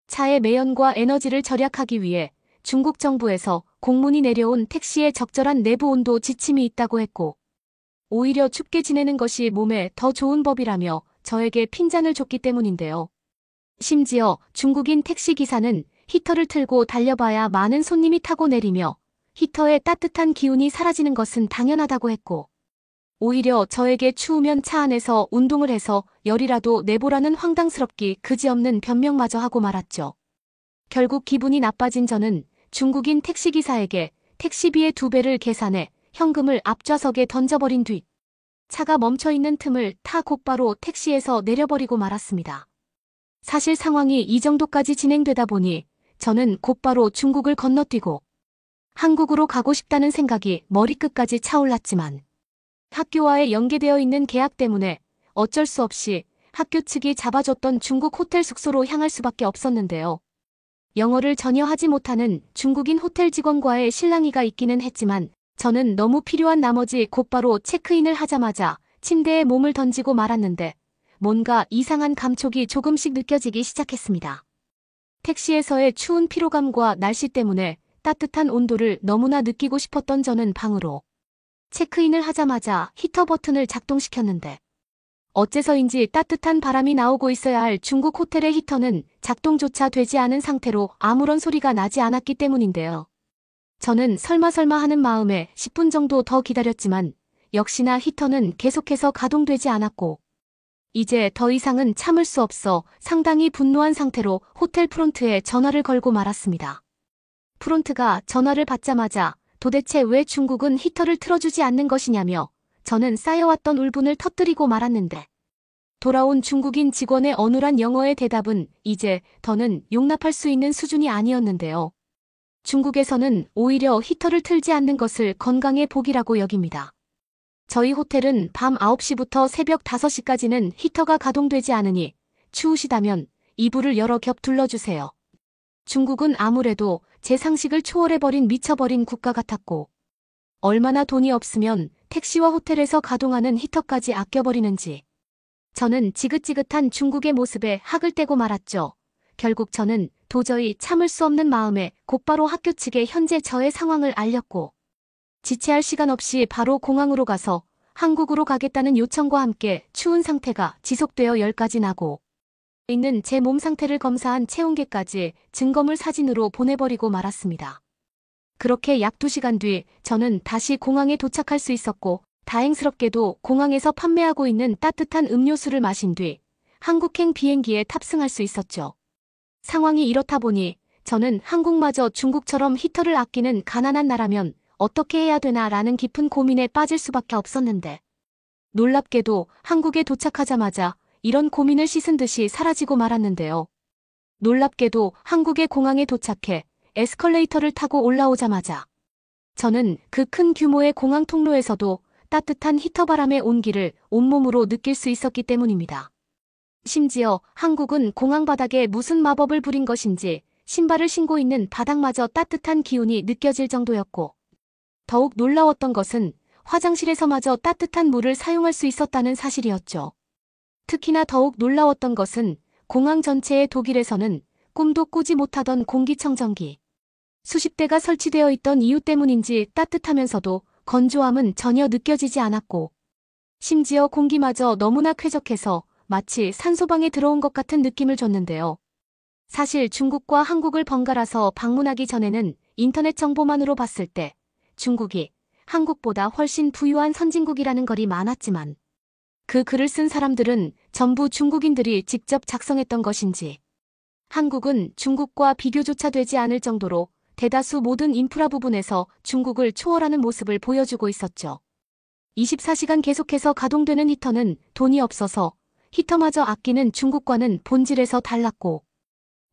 차의 매연과 에너지를 절약하기 위해 중국 정부에서 공문이 내려온 택시의 적절한 내부 온도 지침이 있다고 했고 오히려 춥게 지내는 것이 몸에 더 좋은 법이라며 저에게 핀잔을 줬기 때문인데요. 심지어 중국인 택시기사는 히터를 틀고 달려봐야 많은 손님이 타고 내리며 히터의 따뜻한 기운이 사라지는 것은 당연하다고 했고 오히려 저에게 추우면 차 안에서 운동을 해서 열이라도 내보라는 황당스럽기 그지없는 변명마저 하고 말았죠. 결국 기분이 나빠진 저는 중국인 택시기사에게 택시비의 2배를 계산해 현금을 앞좌석에 던져버린 뒤 차가 멈춰있는 틈을 타 곧바로 택시에서 내려버리고 말았습니다. 사실 상황이 이 정도까지 진행되다 보니 저는 곧바로 중국을 건너뛰고 한국으로 가고 싶다는 생각이 머리끝까지 차올랐지만 학교와의 연계되어 있는 계약 때문에 어쩔 수 없이 학교 측이 잡아줬던 중국 호텔 숙소로 향할 수밖에 없었는데요. 영어를 전혀 하지 못하는 중국인 호텔 직원과의 실랑이가 있기는 했지만 저는 너무 필요한 나머지 곧바로 체크인을 하자마자 침대에 몸을 던지고 말았는데 뭔가 이상한 감촉이 조금씩 느껴지기 시작했습니다. 택시에서의 추운 피로감과 날씨 때문에 따뜻한 온도를 너무나 느끼고 싶었던 저는 방으로 체크인을 하자마자 히터 버튼을 작동시켰는데 어째서인지 따뜻한 바람이 나오고 있어야 할 중국 호텔의 히터는 작동조차 되지 않은 상태로 아무런 소리가 나지 않았기 때문인데요. 저는 설마 하는 마음에 10분 정도 더 기다렸지만 역시나 히터는 계속해서 가동되지 않았고 이제 더 이상은 참을 수 없어 상당히 분노한 상태로 호텔 프론트에 전화를 걸고 말았습니다. 프론트가 전화를 받자마자 도대체 왜 중국은 히터를 틀어주지 않는 것이냐며 저는 쌓여왔던 울분을 터뜨리고 말았는데 돌아온 중국인 직원의 어눌한 영어의 대답은 이제 더는 용납할 수 있는 수준이 아니었는데요. 중국에서는 오히려 히터를 틀지 않는 것을 건강의 복이라고 여깁니다. 저희 호텔은 밤 9시부터 새벽 5시까지는 히터가 가동되지 않으니 추우시다면 이불을 여러 겹 둘러주세요. 중국은 아무래도 제 상식을 초월해버린 미쳐버린 국가 같았고 얼마나 돈이 없으면 택시와 호텔에서 가동하는 히터까지 아껴버리는지 저는 지긋지긋한 중국의 모습에 학을 떼고 말았죠. 결국 저는 도저히 참을 수 없는 마음에 곧바로 학교 측에 현재 저의 상황을 알렸고 지체할 시간 없이 바로 공항으로 가서 한국으로 가겠다는 요청과 함께 추운 상태가 지속되어 10가지 나고 있는 제 몸 상태를 검사한 체온계까지 증거물 사진으로 보내버리고 말았습니다. 그렇게 약 2시간 뒤 저는 다시 공항에 도착할 수 있었고 다행스럽게도 공항에서 판매하고 있는 따뜻한 음료수를 마신 뒤 한국행 비행기에 탑승할 수 있었죠. 상황이 이렇다 보니 저는 한국마저 중국처럼 히터를 아끼는 가난한 나라면 어떻게 해야 되나라는 깊은 고민에 빠질 수밖에 없었는데 놀랍게도 한국에 도착하자마자 이런 고민을 씻은 듯이 사라지고 말았는데요. 놀랍게도 한국의 공항에 도착해 에스컬레이터를 타고 올라오자마자 저는 그 큰 규모의 공항 통로에서도 따뜻한 히터 바람의 온기를 온몸으로 느낄 수 있었기 때문입니다. 심지어 한국은 공항 바닥에 무슨 마법을 부린 것인지 신발을 신고 있는 바닥마저 따뜻한 기운이 느껴질 정도였고 더욱 놀라웠던 것은 화장실에서마저 따뜻한 물을 사용할 수 있었다는 사실이었죠. 특히나 더욱 놀라웠던 것은 공항 전체의 독일에서는 꿈도 꾸지 못하던 공기청정기. 수십 대가 설치되어 있던 이유 때문인지 따뜻하면서도 건조함은 전혀 느껴지지 않았고 심지어 공기마저 너무나 쾌적해서 마치 산소방에 들어온 것 같은 느낌을 줬는데요. 사실 중국과 한국을 번갈아서 방문하기 전에는 인터넷 정보만으로 봤을 때 중국이 한국보다 훨씬 부유한 선진국이라는 글이 많았지만 그 글을 쓴 사람들은 전부 중국인들이 직접 작성했던 것인지 한국은 중국과 비교조차 되지 않을 정도로 대다수 모든 인프라 부분에서 중국을 초월하는 모습을 보여주고 있었죠. 24시간 계속해서 가동되는 히터는 돈이 없어서 히터마저 아끼는 중국과는 본질에서 달랐고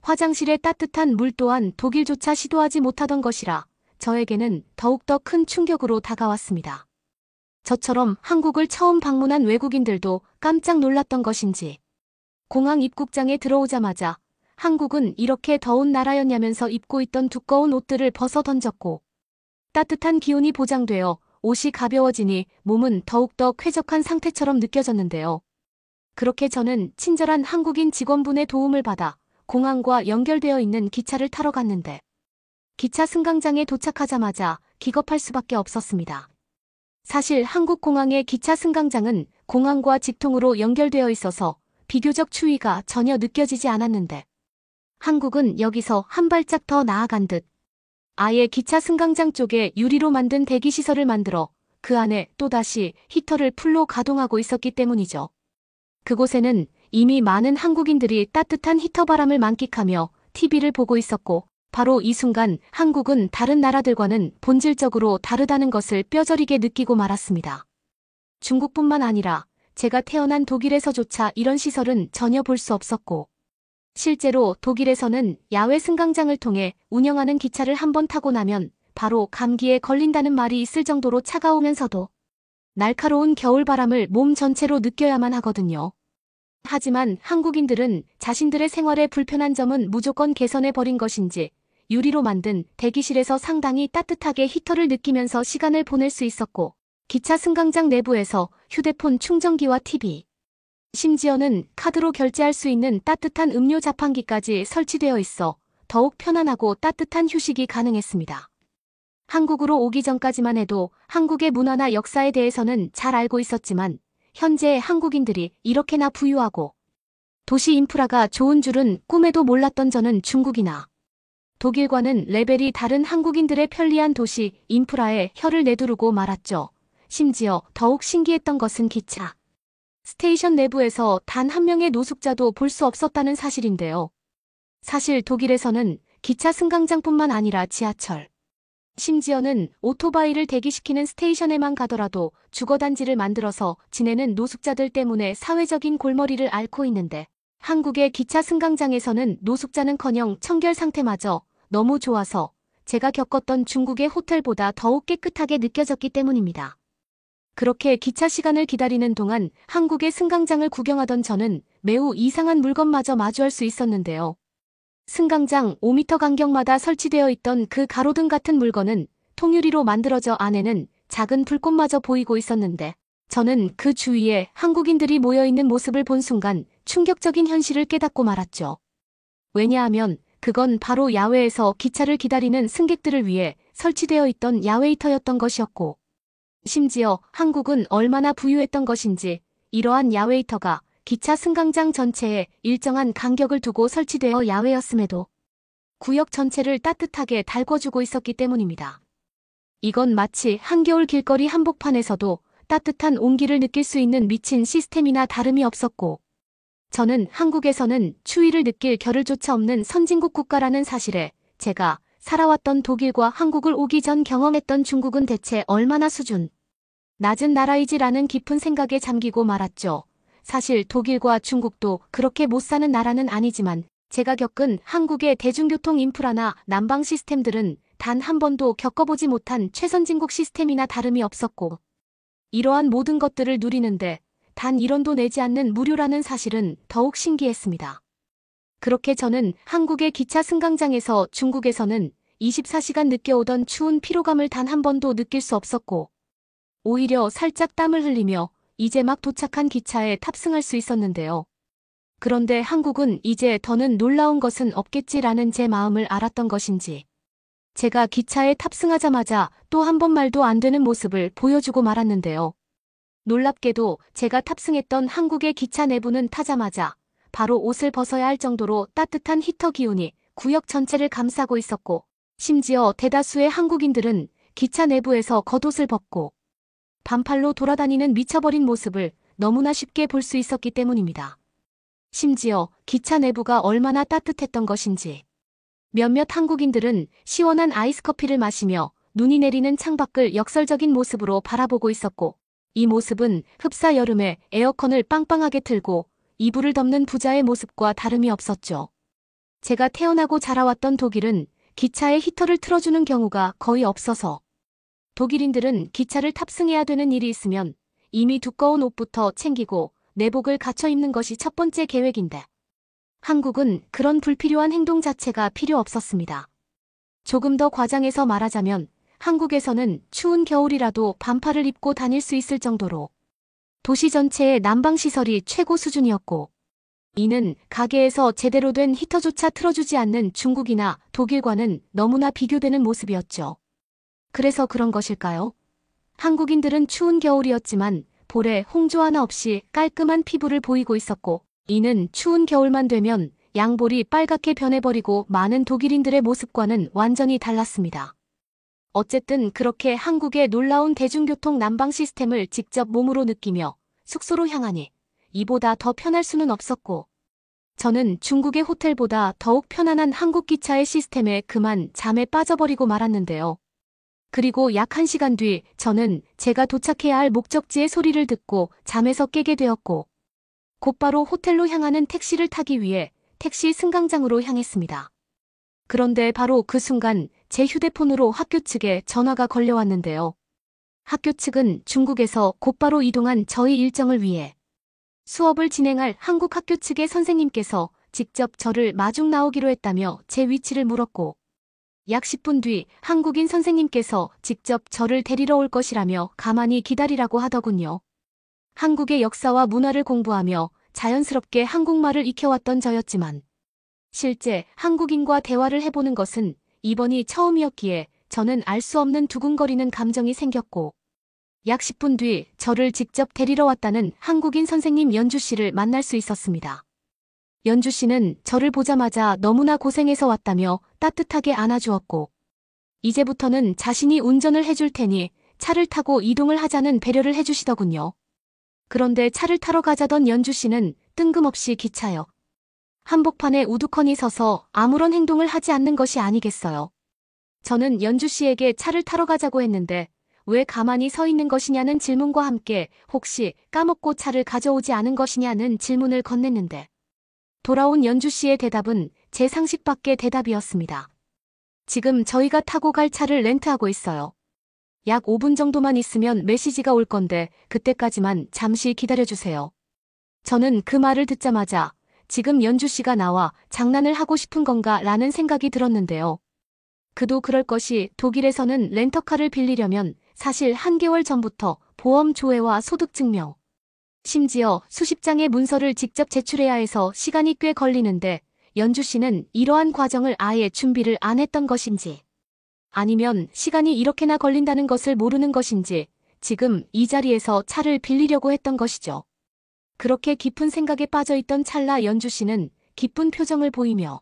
화장실의 따뜻한 물 또한 독일조차 시도하지 못하던 것이라 저에게는 더욱더 큰 충격으로 다가왔습니다. 저처럼 한국을 처음 방문한 외국인들도 깜짝 놀랐던 것인지 공항 입국장에 들어오자마자 한국은 이렇게 더운 나라였냐면서 입고 있던 두꺼운 옷들을 벗어 던졌고 따뜻한 기온이 보장되어 옷이 가벼워지니 몸은 더욱더 쾌적한 상태처럼 느껴졌는데요. 그렇게 저는 친절한 한국인 직원분의 도움을 받아 공항과 연결되어 있는 기차를 타러 갔는데 기차 승강장에 도착하자마자 기겁할 수밖에 없었습니다. 사실 한국 공항의 기차 승강장은 공항과 직통으로 연결되어 있어서 비교적 추위가 전혀 느껴지지 않았는데 한국은 여기서 한 발짝 더 나아간 듯 아예 기차 승강장 쪽에 유리로 만든 대기시설을 만들어 그 안에 또다시 히터를 풀로 가동하고 있었기 때문이죠. 그곳에는 이미 많은 한국인들이 따뜻한 히터 바람을 만끽하며 TV를 보고 있었고 바로 이 순간 한국은 다른 나라들과는 본질적으로 다르다는 것을 뼈저리게 느끼고 말았습니다. 중국뿐만 아니라 제가 태어난 독일에서조차 이런 시설은 전혀 볼 수 없었고 실제로 독일에서는 야외 승강장을 통해 운영하는 기차를 한번 타고 나면 바로 감기에 걸린다는 말이 있을 정도로 차가우면서도 날카로운 겨울바람을 몸 전체로 느껴야만 하거든요. 하지만 한국인들은 자신들의 생활에 불편한 점은 무조건 개선해버린 것인지 유리로 만든 대기실에서 상당히 따뜻하게 히터를 느끼면서 시간을 보낼 수 있었고 기차 승강장 내부에서 휴대폰 충전기와 TV, 심지어는 카드로 결제할 수 있는 따뜻한 음료 자판기까지 설치되어 있어 더욱 편안하고 따뜻한 휴식이 가능했습니다. 한국으로 오기 전까지만 해도 한국의 문화나 역사에 대해서는 잘 알고 있었지만 현재의 한국인들이 이렇게나 부유하고 도시 인프라가 좋은 줄은 꿈에도 몰랐던 저는 중국이나 독일과는 레벨이 다른 한국인들의 편리한 도시 인프라에 혀를 내두르고 말았죠. 심지어 더욱 신기했던 것은 기차 스테이션 내부에서 단 한 명의 노숙자도 볼 수 없었다는 사실인데요. 사실 독일에서는 기차 승강장뿐만 아니라 지하철, 심지어는 오토바이를 대기시키는 스테이션에만 가더라도 주거단지를 만들어서 지내는 노숙자들 때문에 사회적인 골머리를 앓고 있는데 한국의 기차 승강장에서는 노숙자는커녕 청결 상태마저 너무 좋아서 제가 겪었던 중국의 호텔보다 더욱 깨끗하게 느껴졌기 때문입니다. 그렇게 기차 시간을 기다리는 동안 한국의 승강장을 구경하던 저는 매우 이상한 물건마저 마주할 수 있었는데요. 승강장 5m 간격마다 설치되어 있던 그 가로등 같은 물건은 통유리로 만들어져 안에는 작은 불꽃마저 보이고 있었는데 저는 그 주위에 한국인들이 모여있는 모습을 본 순간 충격적인 현실을 깨닫고 말았죠. 왜냐하면 그건 바로 야외에서 기차를 기다리는 승객들을 위해 설치되어 있던 야웨이터였던 것이었고 심지어 한국은 얼마나 부유했던 것인지 이러한 야웨이터가 기차 승강장 전체에 일정한 간격을 두고 설치되어 야외였음에도 구역 전체를 따뜻하게 달궈주고 있었기 때문입니다. 이건 마치 한겨울 길거리 한복판에서도 따뜻한 온기를 느낄 수 있는 미친 시스템이나 다름이 없었고 저는 한국에서는 추위를 느낄 겨를조차 없는 선진국 국가라는 사실에 제가 살아왔던 독일과 한국을 오기 전 경험했던 중국은 대체 얼마나 수준 낮은 나라이지라는 깊은 생각에 잠기고 말았죠. 사실 독일과 중국도 그렇게 못 사는 나라는 아니지만 제가 겪은 한국의 대중교통 인프라나 난방 시스템들은 단 한 번도 겪어보지 못한 최선진국 시스템이나 다름이 없었고 이러한 모든 것들을 누리는데 단 1원도 내지 않는 무료라는 사실은 더욱 신기했습니다. 그렇게 저는 한국의 기차 승강장에서 중국에서는 24시간 느껴오던 추운 피로감을 단 한 번도 느낄 수 없었고 오히려 살짝 땀을 흘리며 이제 막 도착한 기차에 탑승할 수 있었는데요. 그런데 한국은 이제 더는 놀라운 것은 없겠지라는 제 마음을 알았던 것인지 제가 기차에 탑승하자마자 또 한 번 말도 안 되는 모습을 보여주고 말았는데요. 놀랍게도 제가 탑승했던 한국의 기차 내부는 타자마자 바로 옷을 벗어야 할 정도로 따뜻한 히터 기운이 구역 전체를 감싸고 있었고 심지어 대다수의 한국인들은 기차 내부에서 겉옷을 벗고 반팔로 돌아다니는 미쳐버린 모습을 너무나 쉽게 볼 수 있었기 때문입니다. 심지어 기차 내부가 얼마나 따뜻했던 것인지 몇몇 한국인들은 시원한 아이스커피를 마시며 눈이 내리는 창밖을 역설적인 모습으로 바라보고 있었고 이 모습은 흡사 여름에 에어컨을 빵빵하게 틀고 이불을 덮는 부자의 모습과 다름이 없었죠. 제가 태어나고 자라왔던 독일은 기차에 히터를 틀어주는 경우가 거의 없어서 독일인들은 기차를 탑승해야 되는 일이 있으면 이미 두꺼운 옷부터 챙기고 내복을 갖춰 입는 것이 첫 번째 계획인데 한국은 그런 불필요한 행동 자체가 필요 없었습니다. 조금 더 과장해서 말하자면 한국에서는 추운 겨울이라도 반팔을 입고 다닐 수 있을 정도로 도시 전체의 난방시설이 최고 수준이었고 이는 가게에서 제대로 된 히터조차 틀어주지 않는 중국이나 독일과는 너무나 비교되는 모습이었죠. 그래서 그런 것일까요? 한국인들은 추운 겨울이었지만 볼에 홍조 하나 없이 깔끔한 피부를 보이고 있었고 이는 추운 겨울만 되면 양볼이 빨갛게 변해버리고 많은 독일인들의 모습과는 완전히 달랐습니다. 어쨌든 그렇게 한국의 놀라운 대중교통 난방 시스템을 직접 몸으로 느끼며 숙소로 향하니 이보다 더 편할 수는 없었고 저는 중국의 호텔보다 더욱 편안한 한국 기차의 시스템에 그만 잠에 빠져버리고 말았는데요. 그리고 약 1시간 뒤 저는 제가 도착해야 할 목적지의 소리를 듣고 잠에서 깨게 되었고 곧바로 호텔로 향하는 택시를 타기 위해 택시 승강장으로 향했습니다. 그런데 바로 그 순간 제 휴대폰으로 학교 측에 전화가 걸려왔는데요. 학교 측은 중국에서 곧바로 이동한 저희 일정을 위해 수업을 진행할 한국 학교 측의 선생님께서 직접 저를 마중 나오기로 했다며 제 위치를 물었고 약 10분 뒤 한국인 선생님께서 직접 저를 데리러 올 것이라며 가만히 기다리라고 하더군요. 한국의 역사와 문화를 공부하며 자연스럽게 한국말을 익혀왔던 저였지만 실제 한국인과 대화를 해보는 것은 이번이 처음이었기에 저는 알 수 없는 두근거리는 감정이 생겼고 약 10분 뒤 저를 직접 데리러 왔다는 한국인 선생님 연주 씨를 만날 수 있었습니다. 연주 씨는 저를 보자마자 너무나 고생해서 왔다며 따뜻하게 안아주었고 이제부터는 자신이 운전을 해줄 테니 차를 타고 이동을 하자는 배려를 해주시더군요. 그런데 차를 타러 가자던 연주 씨는 뜬금없이 기차역 한복판에 우두커니 서서 아무런 행동을 하지 않는 것이 아니겠어요. 저는 연주 씨에게 차를 타러 가자고 했는데 왜 가만히 서 있는 것이냐는 질문과 함께 혹시 까먹고 차를 가져오지 않은 것이냐는 질문을 건넸는데 돌아온 연주 씨의 대답은 제 상식 밖의 대답이었습니다. 지금 저희가 타고 갈 차를 렌트하고 있어요. 약 5분 정도만 있으면 메시지가 올 건데 그때까지만 잠시 기다려주세요. 저는 그 말을 듣자마자 지금 연주 씨가 나와 장난을 하고 싶은 건가 라는 생각이 들었는데요. 그도 그럴 것이 독일에서는 렌터카를 빌리려면 사실 한개월 전부터 보험 조회와 소득증명, 심지어 수십 장의 문서를 직접 제출해야 해서 시간이 꽤 걸리는데 연주 씨는 이러한 과정을 아예 준비를 안 했던 것인지 아니면 시간이 이렇게나 걸린다는 것을 모르는 것인지 지금 이 자리에서 차를 빌리려고 했던 것이죠. 그렇게 깊은 생각에 빠져있던 찰나 연주 씨는 기쁜 표정을 보이며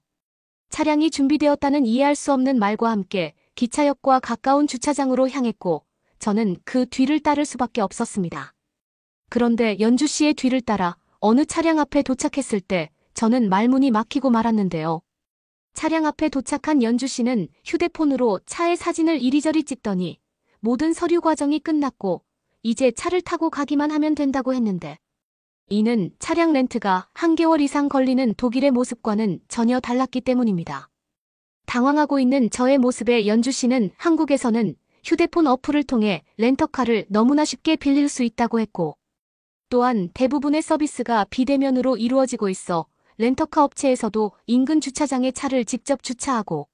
차량이 준비되었다는 이해할 수 없는 말과 함께 기차역과 가까운 주차장으로 향했고 저는 그 뒤를 따를 수밖에 없었습니다. 그런데 연주 씨의 뒤를 따라 어느 차량 앞에 도착했을 때 저는 말문이 막히고 말았는데요. 차량 앞에 도착한 연주 씨는 휴대폰으로 차의 사진을 이리저리 찍더니 모든 서류 과정이 끝났고 이제 차를 타고 가기만 하면 된다고 했는데 이는 차량 렌트가 한개월 이상 걸리는 독일의 모습과는 전혀 달랐기 때문입니다. 당황하고 있는 저의 모습에 연주 씨는 한국에서는 휴대폰 어플을 통해 렌터카를 너무나 쉽게 빌릴 수 있다고 했고 또한 대부분의 서비스가 비대면으로 이루어지고 있어 렌터카 업체에서도 인근 주차장에 차를 직접 주차하고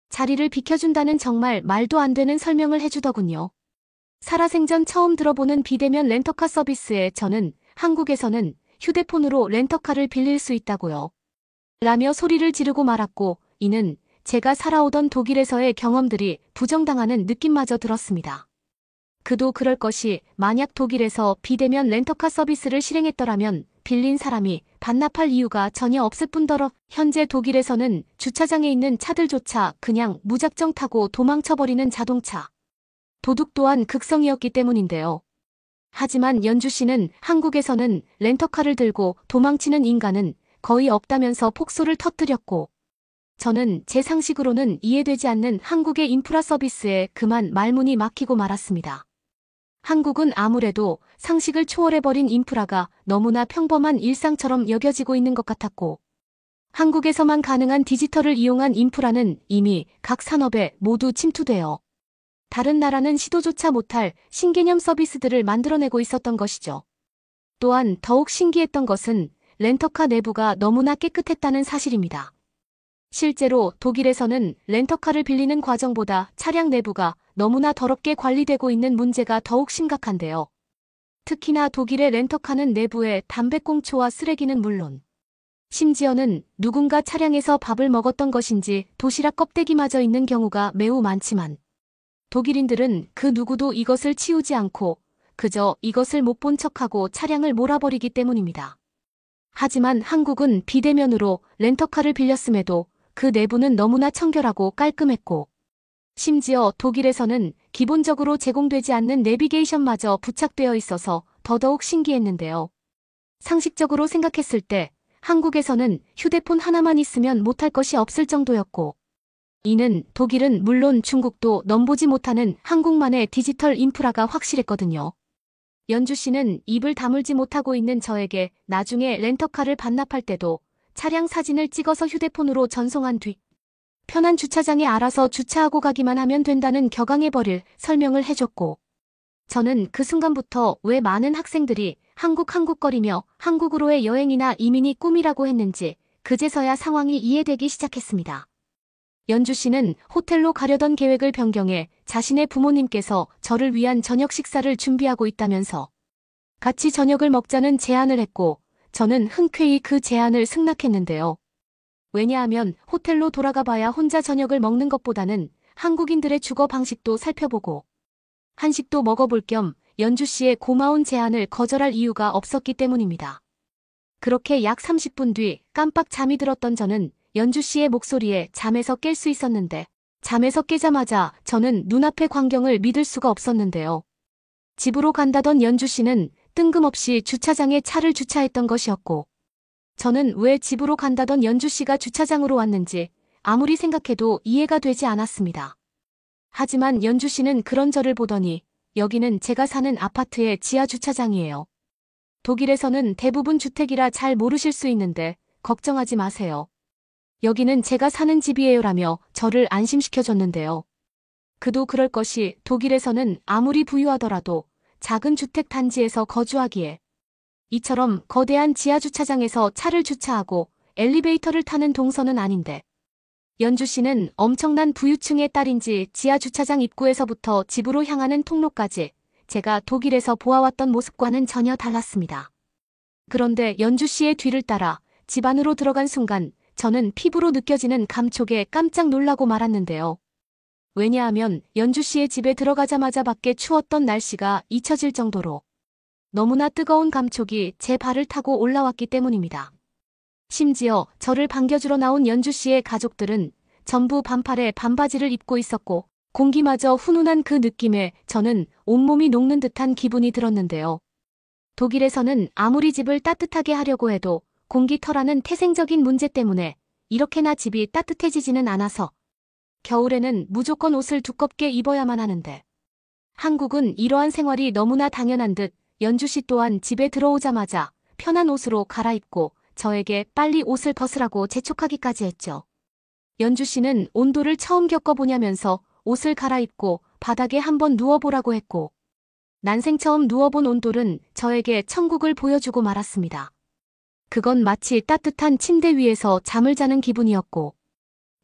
자리를 비켜준다는 정말 말도 안 되는 설명을 해주더군요. 살아생전 처음 들어보는 비대면 렌터카 서비스에 저는 한국에서는 휴대폰으로 렌터카를 빌릴 수 있다고요. 라며 소리를 지르고 말았고 이는 제가 살아오던 독일에서의 경험들이 부정당하는 느낌마저 들었습니다. 그도 그럴 것이 만약 독일에서 비대면 렌터카 서비스를 실행했더라면 빌린 사람이 반납할 이유가 전혀 없을 뿐더러 현재 독일에서는 주차장에 있는 차들조차 그냥 무작정 타고 도망쳐버리는 자동차 도둑 또한 극성이었기 때문인데요. 하지만 연주 씨는 한국에서는 렌터카를 들고 도망치는 인간은 거의 없다면서 폭소를 터뜨렸고 저는 제 상식으로는 이해되지 않는 한국의 인프라 서비스에 그만 말문이 막히고 말았습니다. 한국은 아무래도 상식을 초월해버린 인프라가 너무나 평범한 일상처럼 여겨지고 있는 것 같았고 한국에서만 가능한 디지털을 이용한 인프라는 이미 각 산업에 모두 침투되어 다른 나라는 시도조차 못할 신개념 서비스들을 만들어내고 있었던 것이죠. 또한 더욱 신기했던 것은 렌터카 내부가 너무나 깨끗했다는 사실입니다. 실제로 독일에서는 렌터카를 빌리는 과정보다 차량 내부가 너무나 더럽게 관리되고 있는 문제가 더욱 심각한데요. 특히나 독일의 렌터카는 내부에 담배꽁초와 쓰레기는 물론 심지어는 누군가 차량에서 밥을 먹었던 것인지 도시락 껍데기마저 있는 경우가 매우 많지만 독일인들은 그 누구도 이것을 치우지 않고 그저 이것을 못 본 척하고 차량을 몰아버리기 때문입니다. 하지만 한국은 비대면으로 렌터카를 빌렸음에도 그 내부는 너무나 청결하고 깔끔했고 심지어 독일에서는 기본적으로 제공되지 않는 내비게이션마저 부착되어 있어서 더더욱 신기했는데요. 상식적으로 생각했을 때 한국에서는 휴대폰 하나만 있으면 못할 것이 없을 정도였고 이는 독일은 물론 중국도 넘보지 못하는 한국만의 디지털 인프라가 확실했거든요. 연주 씨는 입을 다물지 못하고 있는 저에게 나중에 렌터카를 반납할 때도 차량 사진을 찍어서 휴대폰으로 전송한 뒤 편한 주차장에 알아서 주차하고 가기만 하면 된다는 격앙해버릴 설명을 해줬고 저는 그 순간부터 왜 많은 학생들이 한국거리며 한국으로의 여행이나 이민이 꿈이라고 했는지 그제서야 상황이 이해되기 시작했습니다. 연주 씨는 호텔로 가려던 계획을 변경해 자신의 부모님께서 저를 위한 저녁 식사를 준비하고 있다면서 같이 저녁을 먹자는 제안을 했고 저는 흔쾌히 그 제안을 승낙했는데요. 왜냐하면 호텔로 돌아가 봐야 혼자 저녁을 먹는 것보다는 한국인들의 주거 방식도 살펴보고 한식도 먹어볼 겸 연주 씨의 고마운 제안을 거절할 이유가 없었기 때문입니다. 그렇게 약 30분 뒤 깜빡 잠이 들었던 저는 연주 씨의 목소리에 잠에서 깰 수 있었는데 잠에서 깨자마자 저는 눈앞의 광경을 믿을 수가 없었는데요. 집으로 간다던 연주 씨는 뜬금없이 주차장에 차를 주차했던 것이었고 저는 왜 집으로 간다던 연주 씨가 주차장으로 왔는지 아무리 생각해도 이해가 되지 않았습니다. 하지만 연주 씨는 그런 저를 보더니 여기는 제가 사는 아파트의 지하 주차장이에요. 독일에서는 대부분 주택이라 잘 모르실 수 있는데 걱정하지 마세요. 여기는 제가 사는 집이에요라며 저를 안심시켜줬는데요. 그도 그럴 것이 독일에서는 아무리 부유하더라도 작은 주택 단지에서 거주하기에 이처럼 거대한 지하 주차장에서 차를 주차하고 엘리베이터를 타는 동선은 아닌데 연주 씨는 엄청난 부유층의 딸인지 지하 주차장 입구에서부터 집으로 향하는 통로까지 제가 독일에서 보아왔던 모습과는 전혀 달랐습니다. 그런데 연주 씨의 뒤를 따라 집 안으로 들어간 순간 저는 피부로 느껴지는 감촉에 깜짝 놀라고 말았는데요. 왜냐하면 연주 씨의 집에 들어가자마자 밖에 추웠던 날씨가 잊혀질 정도로 너무나 뜨거운 감촉이 제 발을 타고 올라왔기 때문입니다. 심지어 저를 반겨주러 나온 연주 씨의 가족들은 전부 반팔에 반바지를 입고 있었고 공기마저 훈훈한 그 느낌에 저는 온몸이 녹는 듯한 기분이 들었는데요. 독일에서는 아무리 집을 따뜻하게 하려고 해도 공기터라는 태생적인 문제 때문에 이렇게나 집이 따뜻해지지는 않아서 겨울에는 무조건 옷을 두껍게 입어야만 하는데 한국은 이러한 생활이 너무나 당연한 듯 연주 씨 또한 집에 들어오자마자 편한 옷으로 갈아입고 저에게 빨리 옷을 벗으라고 재촉하기까지 했죠. 연주 씨는 온도를 처음 겪어보냐면서 옷을 갈아입고 바닥에 한번 누워보라고 했고 난생 처음 누워본 온돌은 저에게 천국을 보여주고 말았습니다. 그건 마치 따뜻한 침대 위에서 잠을 자는 기분이었고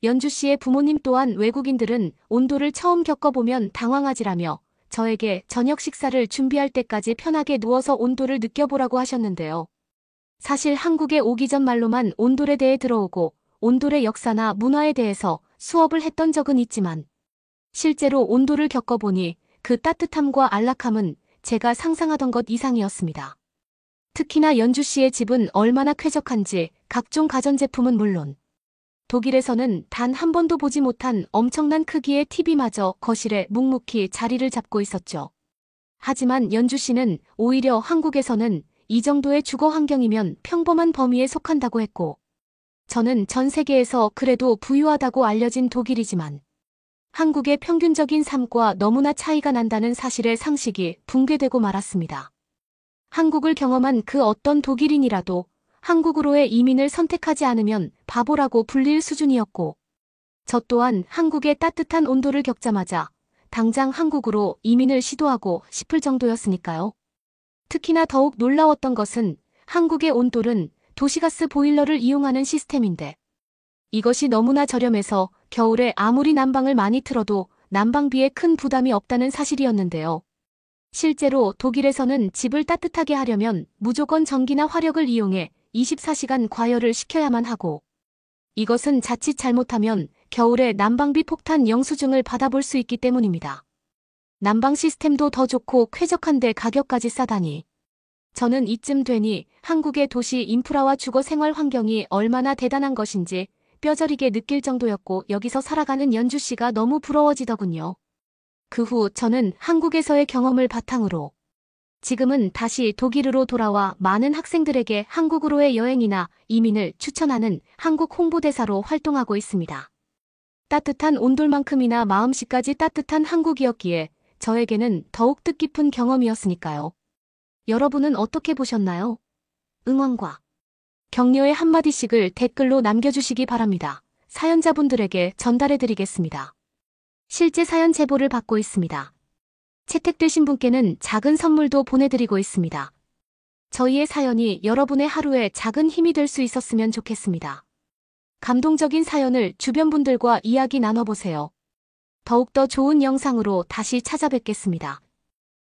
연주 씨의 부모님 또한 외국인들은 온돌을 처음 겪어보면 당황하지라며 저에게 저녁 식사를 준비할 때까지 편하게 누워서 온돌을 느껴보라고 하셨는데요. 사실 한국에 오기 전 말로만 온돌에 대해 들어오고 온돌의 역사나 문화에 대해서 수업을 했던 적은 있지만 실제로 온돌을 겪어보니 그 따뜻함과 안락함은 제가 상상하던 것 이상이었습니다. 특히나 연주 씨의 집은 얼마나 쾌적한지 각종 가전제품은 물론 독일에서는 단 한 번도 보지 못한 엄청난 크기의 TV마저 거실에 묵묵히 자리를 잡고 있었죠. 하지만 연주 씨는 오히려 한국에서는 이 정도의 주거 환경이면 평범한 범위에 속한다고 했고 저는 전 세계에서 그래도 부유하다고 알려진 독일이지만 한국의 평균적인 삶과 너무나 차이가 난다는 사실의 상식이 붕괴되고 말았습니다. 한국을 경험한 그 어떤 독일인이라도 한국으로의 이민을 선택하지 않으면 바보라고 불릴 수준이었고 저 또한 한국의 따뜻한 온도를 겪자마자 당장 한국으로 이민을 시도하고 싶을 정도였으니까요. 특히나 더욱 놀라웠던 것은 한국의 온돌은 도시가스 보일러를 이용하는 시스템인데 이것이 너무나 저렴해서 겨울에 아무리 난방을 많이 틀어도 난방비에 큰 부담이 없다는 사실이었는데요. 실제로 독일에서는 집을 따뜻하게 하려면 무조건 전기나 화력을 이용해 24시간 과열을 시켜야만 하고 이것은 자칫 잘못하면 겨울에 난방비 폭탄 영수증을 받아볼 수 있기 때문입니다. 난방 시스템도 더 좋고 쾌적한데 가격까지 싸다니. 저는 이쯤 되니 한국의 도시 인프라와 주거 생활 환경이 얼마나 대단한 것인지 뼈저리게 느낄 정도였고 여기서 살아가는 연주 씨가 너무 부러워지더군요. 그 후 저는 한국에서의 경험을 바탕으로 지금은 다시 독일으로 돌아와 많은 학생들에게 한국으로의 여행이나 이민을 추천하는 한국 홍보대사로 활동하고 있습니다. 따뜻한 온돌만큼이나 마음씨까지 따뜻한 한국이었기에 저에게는 더욱 뜻깊은 경험이었으니까요. 여러분은 어떻게 보셨나요? 응원과 격려의 한마디씩을 댓글로 남겨주시기 바랍니다. 사연자분들에게 전달해드리겠습니다. 실제 사연 제보를 받고 있습니다. 채택되신 분께는 작은 선물도 보내드리고 있습니다. 저희의 사연이 여러분의 하루에 작은 힘이 될 수 있었으면 좋겠습니다. 감동적인 사연을 주변 분들과 이야기 나눠보세요. 더욱더 좋은 영상으로 다시 찾아뵙겠습니다.